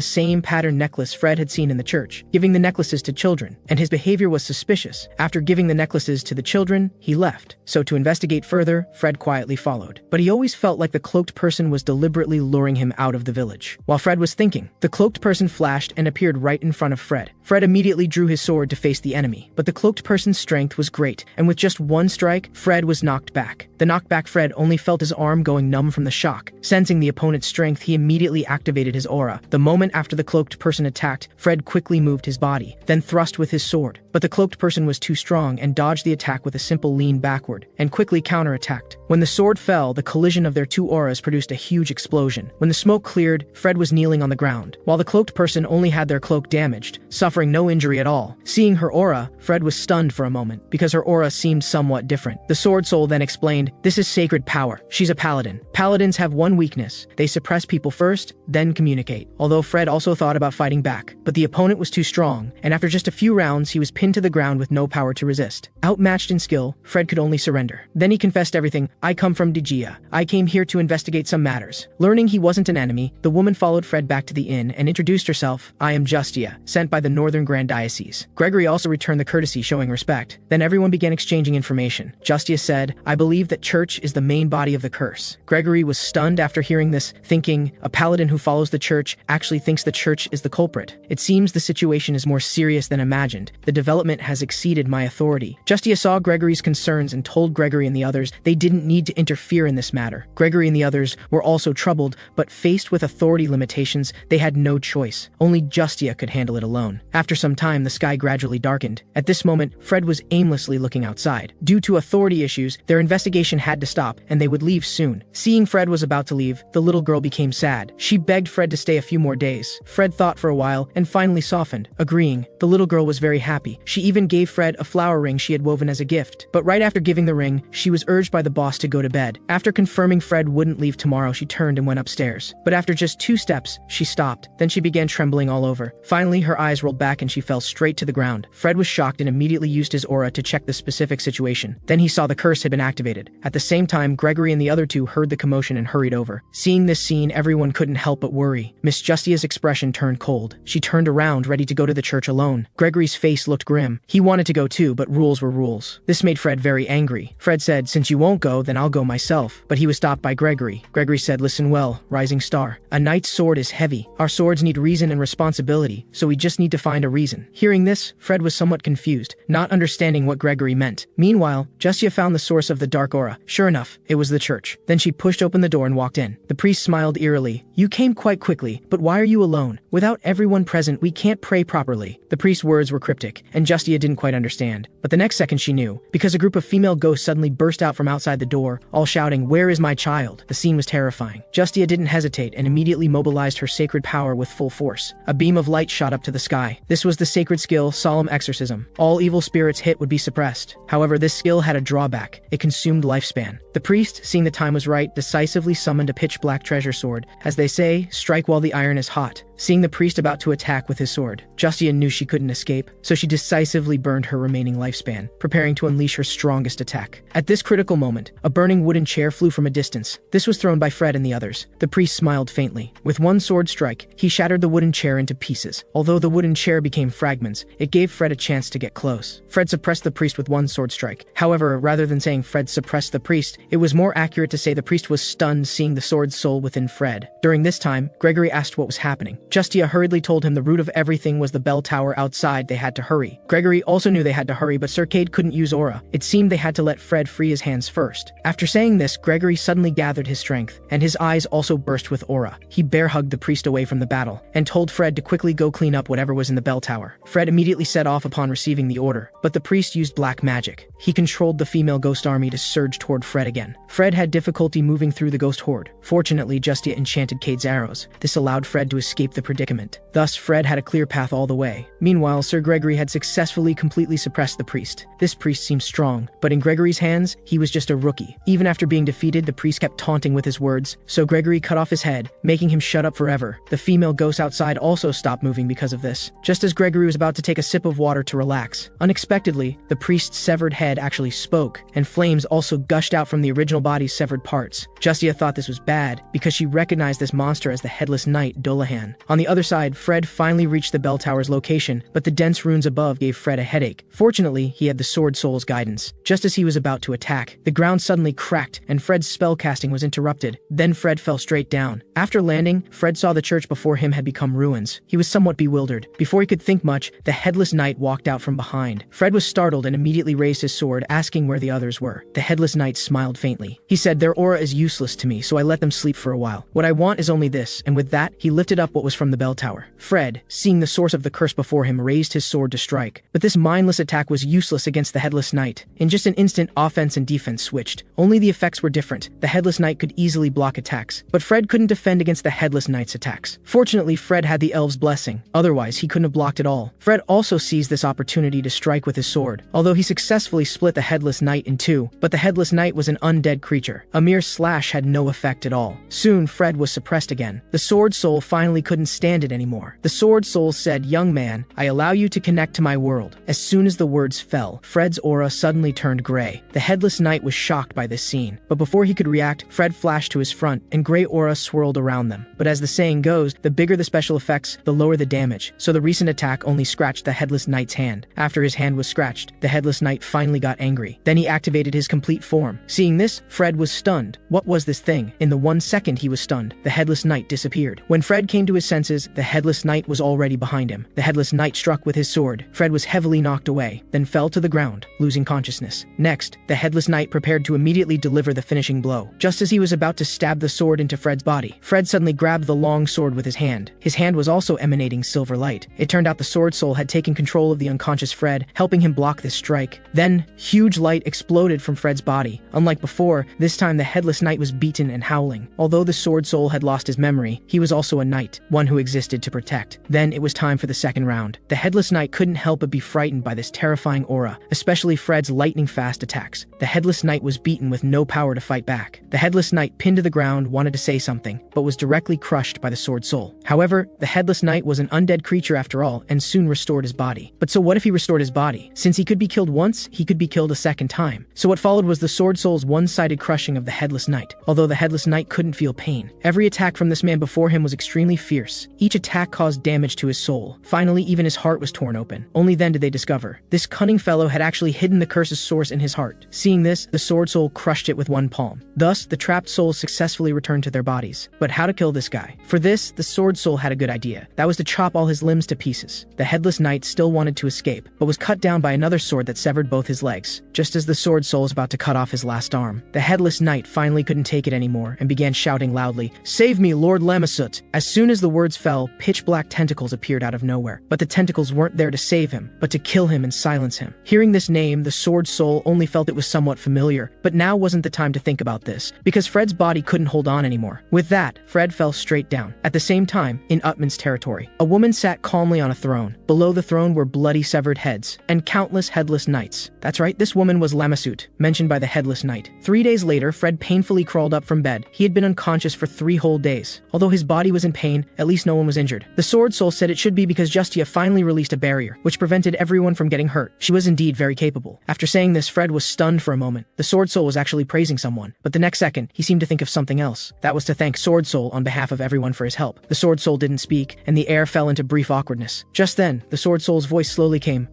same pattern necklace Fred had seen in the church, giving the necklaces to children, and his behavior was suspicious. After giving the necklaces to the children, he left. So to investigate further, Fred quietly followed. But he always felt like the cloaked person was deliberately deliberately luring him out of the village. While Fred was thinking, the cloaked person flashed and appeared right in front of Fred. Fred immediately drew his sword to face the enemy, but the cloaked person's strength was great, and with just one strike, Fred was knocked back. The knockback Fred only felt his arm going numb from the shock. Sensing the opponent's strength, he immediately activated his aura. The moment after the cloaked person attacked, Fred quickly moved his body, then thrust with his sword. But the cloaked person was too strong and dodged the attack with a simple lean backward, and quickly counterattacked. When the sword fell, the collision of their two auras produced a huge explosion. When the smoke cleared, Fred was kneeling on the ground, while the cloaked person only had their cloak damaged, suffering no injury at all. Seeing her aura, Fred was stunned for a moment, because her aura seemed somewhat different. The sword soul then explained, "This is sacred power. She's a paladin. Paladins have one weakness. They suppress people first, then communicate." Although Fred also thought about fighting back, but the opponent was too strong, and after just a few rounds, he was pinned to the ground with no power to resist. Outmatched in skill, Fred could only surrender. Then he confessed everything. "I come from Digia. I came here to investigate some matters." Learning he wasn't an enemy, the woman followed Fred back to the inn and introduced herself. "I am Justia, sent by the Northern Grand Diocese." Gregory also returned the courtesy, showing respect. Then everyone began exchanging information. Justia said, "I believe that church is the main body of the curse." Gregory was stunned after hearing this, thinking, a paladin who follows the church actually thinks the church is the culprit. It seems the situation is more serious than imagined. The development has exceeded my authority. Justia saw Gregory's concerns and told Gregory and the others they didn't need to interfere in this matter. Gregory and the others were also troubled, but faced with authority limitations, they had no choice. Only Justia could handle it alone. After some time, the sky gradually darkened. At this moment, Fred was aimlessly looking outside. Due to authority issues, their investigation had to stop, and they would leave soon. Seeing Fred was about to leave, the little girl became sad. She begged Fred to stay a few more days. Fred thought for a while, and finally softened, agreeing. The little girl was very happy. She even gave Fred a flower ring she had woven as a gift. But right after giving the ring, she was urged by the boss to go to bed. After confirming Fred wouldn't leave tomorrow, she turned and went upstairs. But after just 2 steps, she stopped. Then she began trembling all over. Finally, her eyes rolled back and she fell straight to the ground. Fred was shocked and immediately used his aura to check the specific situation. Then he saw the curse had been activated. At the same time, Gregory and the other two heard the commotion and hurried over. Seeing this scene, everyone couldn't help but worry. Miss Justia's expression turned cold. She turned around, ready to go to the church alone. Gregory's face looked grim. He wanted to go too, but rules were rules. This made Fred very angry. Fred said, "Since you won't go, then I'll go myself." But he was stopped by Gregory. Gregory said, "Listen well, Rising Star. A knight's sword is heavy. Our swords need reason and responsibility, so we just need to find a reason." Hearing this, Fred was somewhat confused, not understanding what Gregory meant. Meanwhile, Justia found the source of the dark aura. Sure enough, it was the church. Then she pushed open the door and walked in. The priest smiled eerily. "You came quite quickly, but why are you alone? Without everyone present, we can't pray properly." The priest's words were cryptic, and Justia didn't quite understand. But the next second she knew, because a group of female ghosts suddenly burst out from outside the door, all shouting, "Where is my child?" The scene was terrifying. Justia didn't hesitate and immediately mobilized her sacred power with full force. A beam of light shot up to the sky. This was the sacred skill, Solemn Exorcism. All evil spirits hit would be suppressed. However, this skill had a drawback. It consumed lifespan. The priest, seeing the time was right, decisively summoned a pitch-black treasure sword. As they say, strike while the iron is hot. Seeing the priest about to attack with his sword, Justia knew she couldn't escape, so she decisively burned her remaining lifespan, preparing to unleash her strongest attack. At this critical moment, a burning wooden chair flew from a distance. This was thrown by Fred and the others. The priest smiled faintly. With one sword strike, he shattered the wooden chair into pieces. Although the wooden chair became fragments, it gave Fred a chance to get close. Fred suppressed the priest with one sword strike. However, rather than saying Fred suppressed the priest, it was more accurate to say the priest was stunned seeing the sword's soul within Fred. During this time, Gregory asked what was happening. Justia hurriedly told him the root of everything was the bell tower outside. They had to hurry. Gregory also knew they had to hurry, but Sir Cade couldn't use aura. It seemed they had to let Fred free his hands first. After saying this, Gregory suddenly gathered his strength, and his eyes also burst with aura. He bear-hugged the priest away from the battle, and told Fred to quickly go clean up whatever was in the bell tower. Fred immediately set off upon receiving the order, but the priest used black magic. He controlled the female ghost army to surge toward Fred again. Fred had difficulty moving through the ghost horde. Fortunately, Justia enchanted Cade's arrows. This allowed Fred to escape the predicament. Thus, Fred had a clear path all the way. Meanwhile, Sir Gregory had successfully completely suppressed the priest. This priest seemed strong, but in Gregory's hands, he was just a rookie. Even after being defeated, the priest kept taunting with his words, so Gregory cut off his head, making him shut up forever. The female ghosts outside also stopped moving because of this. Just as Gregory was about to take a sip of water to relax, unexpectedly, the priest's severed head head actually spoke, and flames also gushed out from the original body's severed parts. Justia thought this was bad, because she recognized this monster as the Headless Knight, Dolahan. On the other side, Fred finally reached the bell tower's location, but the dense runes above gave Fred a headache. Fortunately, he had the Sword Soul's guidance. Just as he was about to attack, the ground suddenly cracked, and Fred's spellcasting was interrupted. Then Fred fell straight down. After landing, Fred saw the church before him had become ruins. He was somewhat bewildered. Before he could think much, the Headless Knight walked out from behind. Fred was startled and immediately raised his sword, asking where the others were. The Headless Knight smiled faintly. He said, "Their aura is useless to me, so I let them sleep for a while. What I want is only this," and with that, he lifted up what was from the bell tower. Fred, seeing the source of the curse before him, raised his sword to strike. But this mindless attack was useless against the Headless Knight. In just an instant, offense and defense switched. Only the effects were different. The Headless Knight could easily block attacks, but Fred couldn't defend against the Headless Knight's attacks. Fortunately, Fred had the elf's blessing. Otherwise, he couldn't have blocked at all. Fred also seized this opportunity to strike with his sword, although he successfully split the Headless Knight in two. But the Headless Knight was an undead creature. A mere slash had no effect at all. Soon, Fred was suppressed again. The Sword Soul finally couldn't stand it anymore. The Sword Soul said, "Young man, I allow you to connect to my world." As soon as the words fell, Fred's aura suddenly turned gray. The Headless Knight was shocked by this scene, but before he could react, Fred flashed to his front, and gray aura swirled around them. But as the saying goes, the bigger the special effects, the lower the damage, so the recent attack only scratched the Headless Knight's hand. After his hand was scratched, the Headless Knight finally got angry. Then he activated his complete form. Seeing this, Fred was stunned. What was this thing? In the 1 second he was stunned, the Headless Knight disappeared. When Fred came to his senses, the Headless Knight was already behind him. The Headless Knight struck with his sword. Fred was heavily knocked away, then fell to the ground, losing consciousness. Next, the Headless Knight prepared to immediately deliver the finishing blow. Just as he was about to stab the sword into Fred's body, Fred suddenly grabbed the long sword with his hand. His hand was also emanating silver light. It turned out the Sword Soul had taken control of the unconscious Fred, helping him block this strike. Then, huge light exploded from Fred's body. Unlike before, this time the Headless Knight was beaten and howling. Although the Sword Soul had lost his memory, he was also a knight, one who existed to protect. Then it was time for the second round. The Headless Knight couldn't help but be frightened by this terrifying aura, especially Fred's lightning-fast attacks. The Headless Knight was beaten with no power to fight back. The Headless Knight, pinned to the ground, wanted to say something, but was directly crushed by the Sword Soul. However, the Headless Knight was an undead creature after all, and soon restored his body. But so what if he restored his body? Since he could be killed once, he could be killed a second time. So what followed was the Sword Soul's one-sided crushing of the Headless Knight. Although the Headless Knight couldn't feel pain, every attack from this man before him was extremely fierce. Each attack caused damage to his soul. Finally, even his heart was torn open. Only then did they discover this cunning fellow had actually hidden the curse's source in his heart. Seeing this, the Sword Soul crushed it with one palm. Thus, the trapped souls successfully returned to their bodies. But how to kill this guy? For this, the Sword Soul had a good idea. That was to chop all his limbs to pieces. The Headless Knight still wanted to escape, but was cut down by another sword that severed both his legs. Just as the Sword Soul was about to cut off his last arm, the Headless Knight finally couldn't take it anymore and began shouting loudly, "Save me, Lord Lamasut!" As soon as the words fell, pitch-black tentacles appeared out of nowhere. But the tentacles weren't there to save him, but to kill him and silence him. Hearing this name, the Sword Soul only felt it was somewhat familiar, but now wasn't the time to think about this, because Fred's body couldn't hold on anymore. With that, Fred fell straight down. At the same time, in Utman's territory, a woman sat calmly on a throne. Below the throne were bloody severed heads, and countless headless knights. That's right, this woman was Lamasut, mentioned by the Headless Knight. 3 days later, Fred painfully crawled up from bed. He had been unconscious for 3 whole days. Although his body was in pain, at least no one was injured. The Sword Soul said it should be because Justia finally released a barrier, which prevented everyone from getting hurt. She was indeed very capable. After saying this, Fred was stunned for a moment. The Sword Soul was actually praising someone, but the next second, he seemed to think of something else. That was to thank Sword Soul on behalf of everyone for his help. The Sword Soul didn't speak, and the air fell into brief awkwardness. Just then, the Sword Soul's voice slowly came,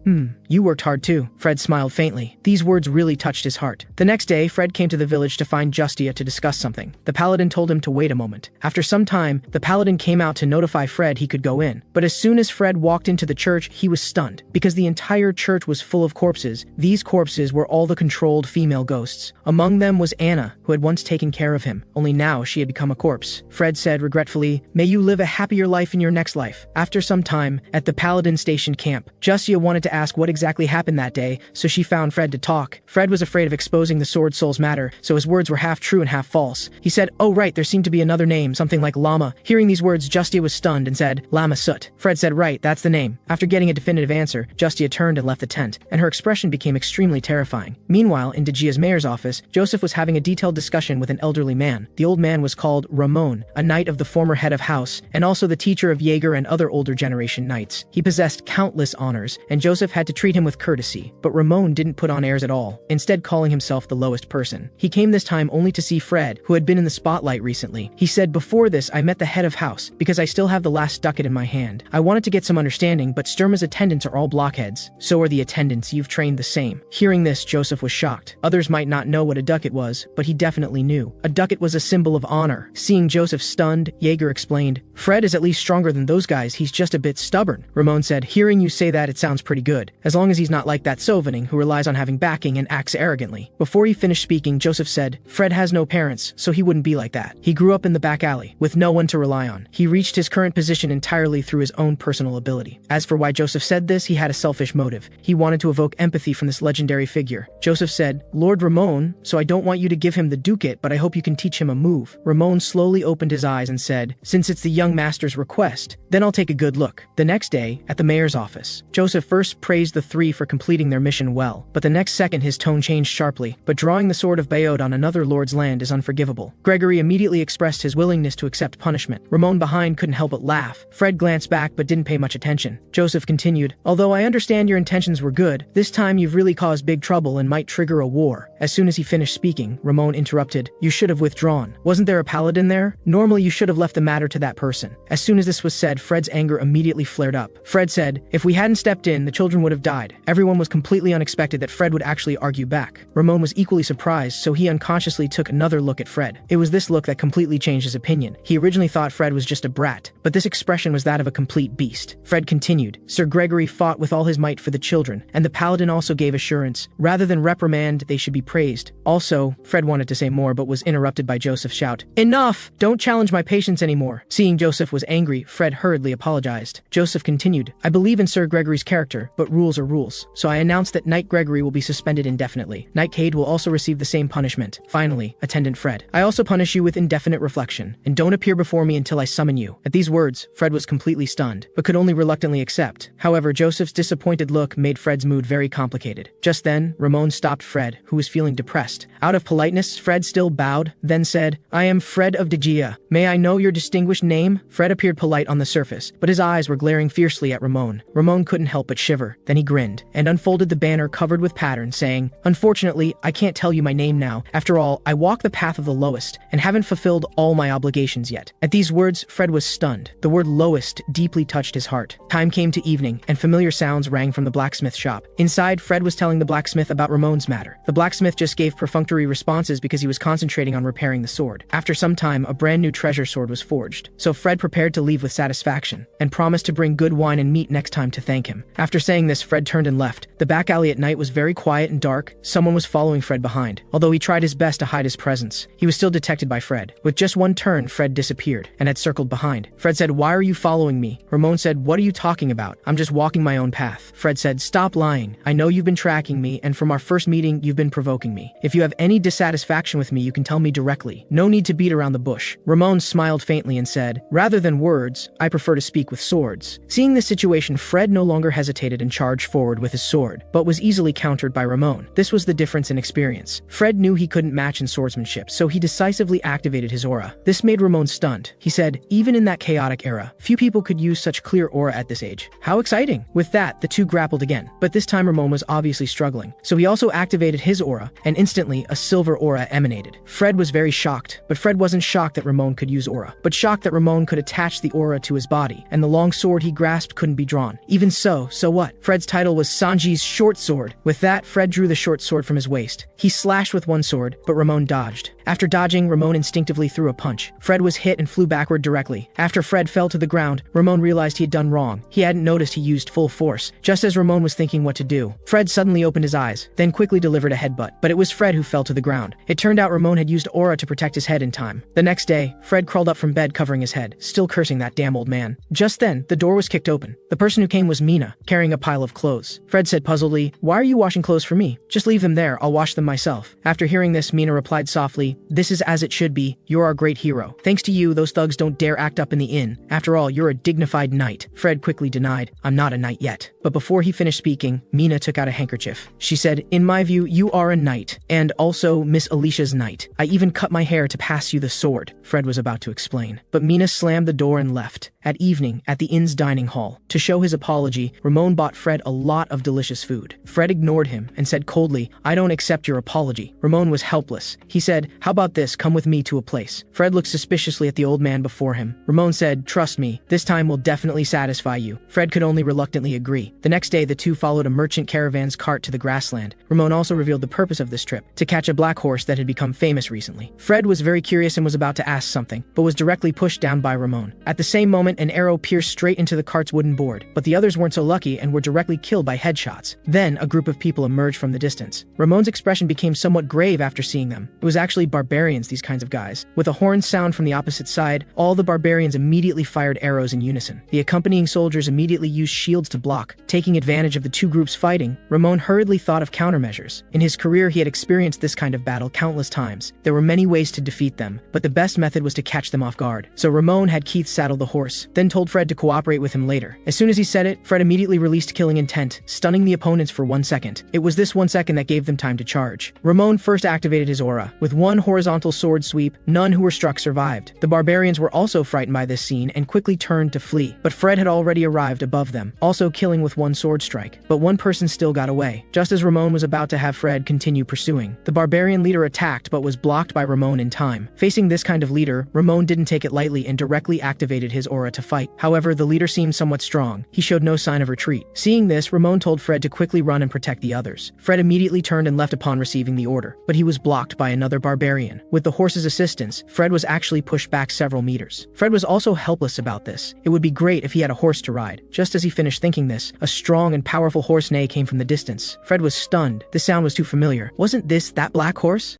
"You worked hard too." Fred smiled faintly. These words really touched his heart. The next day, Fred came to the village to find Justia to discuss something. The paladin told him to wait a moment. After some time, the paladin came out to notify Fred he could go in. But as soon as Fred walked into the church, he was stunned, because the entire church was full of corpses. These corpses were all the controlled female ghosts. Among them was Anna, who had once taken care of him, only now she had become a corpse. Fred said regretfully, "May you live a happier life in your next life." After some time, at the paladin station camp, Justia wanted to ask what exactly happened that day, so she found Fred to talk. Fred was afraid of exposing the Sword Soul's matter, so his words were half true and half false. He said, "Oh right, there seemed to be another name, something like Lama." Hearing these words, Justia was stunned and said, "Lamasut." Fred said, "Right, that's the name." After getting a definitive answer, Justia turned and left the tent, and her expression became extremely terrifying. Meanwhile, in Dagia's mayor's office, Joseph was having a detailed discussion with an elderly man. The old man was called Ramon, a knight of the former head of house, and also the teacher of Jaeger and other older generation knights. He possessed countless honors, and Joseph had to treat him with courtesy, but Ramon didn't didn't put on airs at all, instead calling himself the lowest person. He came this time only to see Fred, who had been in the spotlight recently. He said, "Before this, I met the head of house, because I still have the last ducat in my hand. I wanted to get some understanding, but Sturma's attendants are all blockheads. So are the attendants you've trained the same." Hearing this, Joseph was shocked. Others might not know what a ducat was, but he definitely knew. A ducat was a symbol of honor. Seeing Joseph stunned, Jaeger explained, "Fred is at least stronger than those guys, he's just a bit stubborn." Ramon said, "Hearing you say that, it sounds pretty good. As long as he's not like that Sovaning who relies on having backing and acts arrogantly." Before he finished speaking, Joseph said, "Fred has no parents, so he wouldn't be like that. He grew up in the back alley, with no one to rely on. He reached his current position entirely through his own personal ability." As for why Joseph said this, he had a selfish motive. He wanted to evoke empathy from this legendary figure. Joseph said, "Lord Ramon, so I don't want you to give him the ducat, but I hope you can teach him a move." Ramon slowly opened his eyes and said, "Since it's the young master's request, then I'll take a good look." The next day, at the mayor's office, Joseph first praised the three for completing their mission well, but the next second his tone changed sharply. "But drawing the sword of Bayod on another lord's land is unforgivable." Gregory immediately expressed his willingness to accept punishment. Ramon behind couldn't help but laugh. Fred glanced back but didn't pay much attention. Joseph continued, "Although I understand your intentions were good, this time you've really caused big trouble and might trigger a war." As soon as he finished speaking, Ramon interrupted, "You should have withdrawn. Wasn't there a paladin there? Normally you should have left the matter to that person." As soon as this was said, Fred's anger immediately flared up. Fred said, "If we hadn't stepped in, the children would have died." Everyone was completely unexpected that Fred would actually argue back. Ramon was equally surprised, so he unconsciously took another look at Fred. It was this look that completely changed his opinion. He originally thought Fred was just a brat, but this expression was that of a complete beast. Fred continued, "Sir Gregory fought with all his might for the children, and the paladin also gave assurance. Rather than reprimand, they should be praised. Also," Fred wanted to say more but was interrupted by Joseph's shout, "Enough! Don't challenge my patience anymore." Seeing Joseph was angry, Fred hurriedly apologized. Joseph continued, "I believe in Sir Gregory's character, but rules are rules. So I announce that Knight Gregory will be suspended indefinitely. Knight Cade will also receive the same punishment. Finally, Attendant Fred, I also punish you with indefinite reflection, and don't appear before me until I summon you." At these words, Fred was completely stunned, but could only reluctantly accept. However, Joseph's disappointed look made Fred's mood very complicated. Just then, Ramon stopped Fred, who was feeling depressed. Out of politeness, Fred still bowed, then said, "I am Fred of Degia. May I know your distinguished name?" Fred appeared polite on the surface, but his eyes were glaring fiercely at Ramon. Ramon couldn't help but shiver. Then he grinned, and unfolded the banner covered with patterns, saying, "Unfortunately, I can't tell you my name now. After all, I walk the path of the lowest, and haven't fulfilled all my obligations yet." At these words, Fred was stunned. The word lowest deeply touched his heart. Time came to evening, and familiar sounds rang from the blacksmith shop. Inside, Fred was telling the blacksmith about Ramon's matter. The blacksmith just gave perfunctory responses because he was concentrating on repairing the sword. After some time, a brand new treasure sword was forged. So Fred prepared to leave with satisfaction, and promised to bring good wine and meat next time to thank him. After saying this, Fred turned and left. The back alley at night was very quiet and dark. Someone was following Fred behind. Although he tried his best to hide his presence, he was still detected by Fred. With just one turn, Fred disappeared, and had circled behind. Fred said, "Why are you following me?" Ramon said, "What are you talking about? I'm just walking my own path." Fred said, "Stop lying. I know you've been tracking me, and from our first meeting, you've been provoking me. If you have any dissatisfaction with me, you can tell me directly. No need to beat around the bush." Ramon smiled faintly and said, "Rather than words, I prefer to speak with swords." Seeing this situation, Fred no longer hesitated and charged forward with his sword, but was easily countered by Ramon. This was the difference in experience. Fred knew he couldn't match in swordsmanship, so he decisively activated his aura. This made Ramon stunned. He said, "Even in that chaotic era, few people could use such clear aura at this age. How exciting!" With that, the two grappled again, but this time Ramon was obviously struggling. So he also activated his aura, and instantly a silver aura emanated. Fred was very shocked, but Fred wasn't shocked that Ramon could use aura, but shocked that Ramon could attach the aura to his body, and the long sword he grasped couldn't be drawn. Even so what? Fred's title was Sanji's short sword. With that, Fred drew the short sword from his waist. He slashed with one sword, but Ramon dodged. After dodging, Ramon instinctively threw a punch. Fred was hit and flew backward directly. After Fred fell to the ground, Ramon realized he had done wrong. He hadn't noticed he used full force. Just as Ramon was thinking what to do, Fred suddenly opened his eyes, then quickly delivered a headbutt. But it was Fred who fell to the ground. It turned out Ramon had used aura to protect his head in time. The next day, Fred crawled up from bed covering his head, still cursing that damn old man. Just then, the door was kicked open. The person who came was Mina, carrying a pile of clothes. Fred said puzzledly, "Why are you washing clothes for me? Just leave them there, I'll wash them myself." After hearing this, Mina replied softly, "This is as it should be. You're our great hero. Thanks to you, those thugs don't dare act up in the inn. After all, you're a dignified knight." Fred quickly denied, "I'm not a knight yet." But before he finished speaking, Mina took out a handkerchief. She said, "In my view, you are a knight, and also Miss Alicia's knight. I even cut my hair to pass you the sword." Fred was about to explain, but Mina slammed the door and left. At evening, at the inn's dining hall, to show his apology, Ramon bought Fred a lot of delicious food. Fred ignored him and said coldly, "I don't accept your apology." Ramon was helpless. He said, "How about this, come with me to a place." Fred looked suspiciously at the old man before him. Ramon said, "Trust me, this time will definitely satisfy you." Fred could only reluctantly agree. The next day, the two followed a merchant caravan's cart to the grassland. Ramon also revealed the purpose of this trip, to catch a black horse that had become famous recently. Fred was very curious and was about to ask something, but was directly pushed down by Ramon. At the same moment, an arrow pierced straight into the cart's wooden board, but the others weren't so lucky and were directly killed by headshots. Then, a group of people emerged from the distance. Ramon's expression became somewhat grave after seeing them. It was actually barbarians, these kinds of guys. With a horn sound from the opposite side, all the barbarians immediately fired arrows in unison. The accompanying soldiers immediately used shields to block. Taking advantage of the two groups fighting, Ramon hurriedly thought of countermeasures. In his career, he had experienced this kind of battle countless times. There were many ways to defeat them, but the best method was to catch them off guard. So Ramon had Keith saddle the horse, then told Fred to cooperate with him later. As soon as he said it, Fred immediately released killing intent, stunning the opponents for 1 second. It was this 1 second that gave them time to charge. Ramon first activated his aura. With one horizontal sword sweep, none who were struck survived. The barbarians were also frightened by this scene and quickly turned to flee. But Fred had already arrived above them, also killing with one sword strike. But one person still got away. Just as Ramon was about to have Fred continue pursuing, the barbarian leader attacked but was blocked by Ramon in time. Facing this kind of leader, Ramon didn't take it lightly and directly activated his aura to fight. However, the leader seemed somewhat strong. He showed no sign of retreat. Seeing this, Ramon told Fred to quickly run and protect the others. Fred immediately turned and left upon receiving the order, but he was blocked by another barbarian. With the horse's assistance, Fred was actually pushed back several meters. Fred was also helpless about this. It would be great if he had a horse to ride. Just as he finished thinking this, a strong and powerful horse neigh came from the distance. Fred was stunned. The sound was too familiar. Wasn't this that black horse?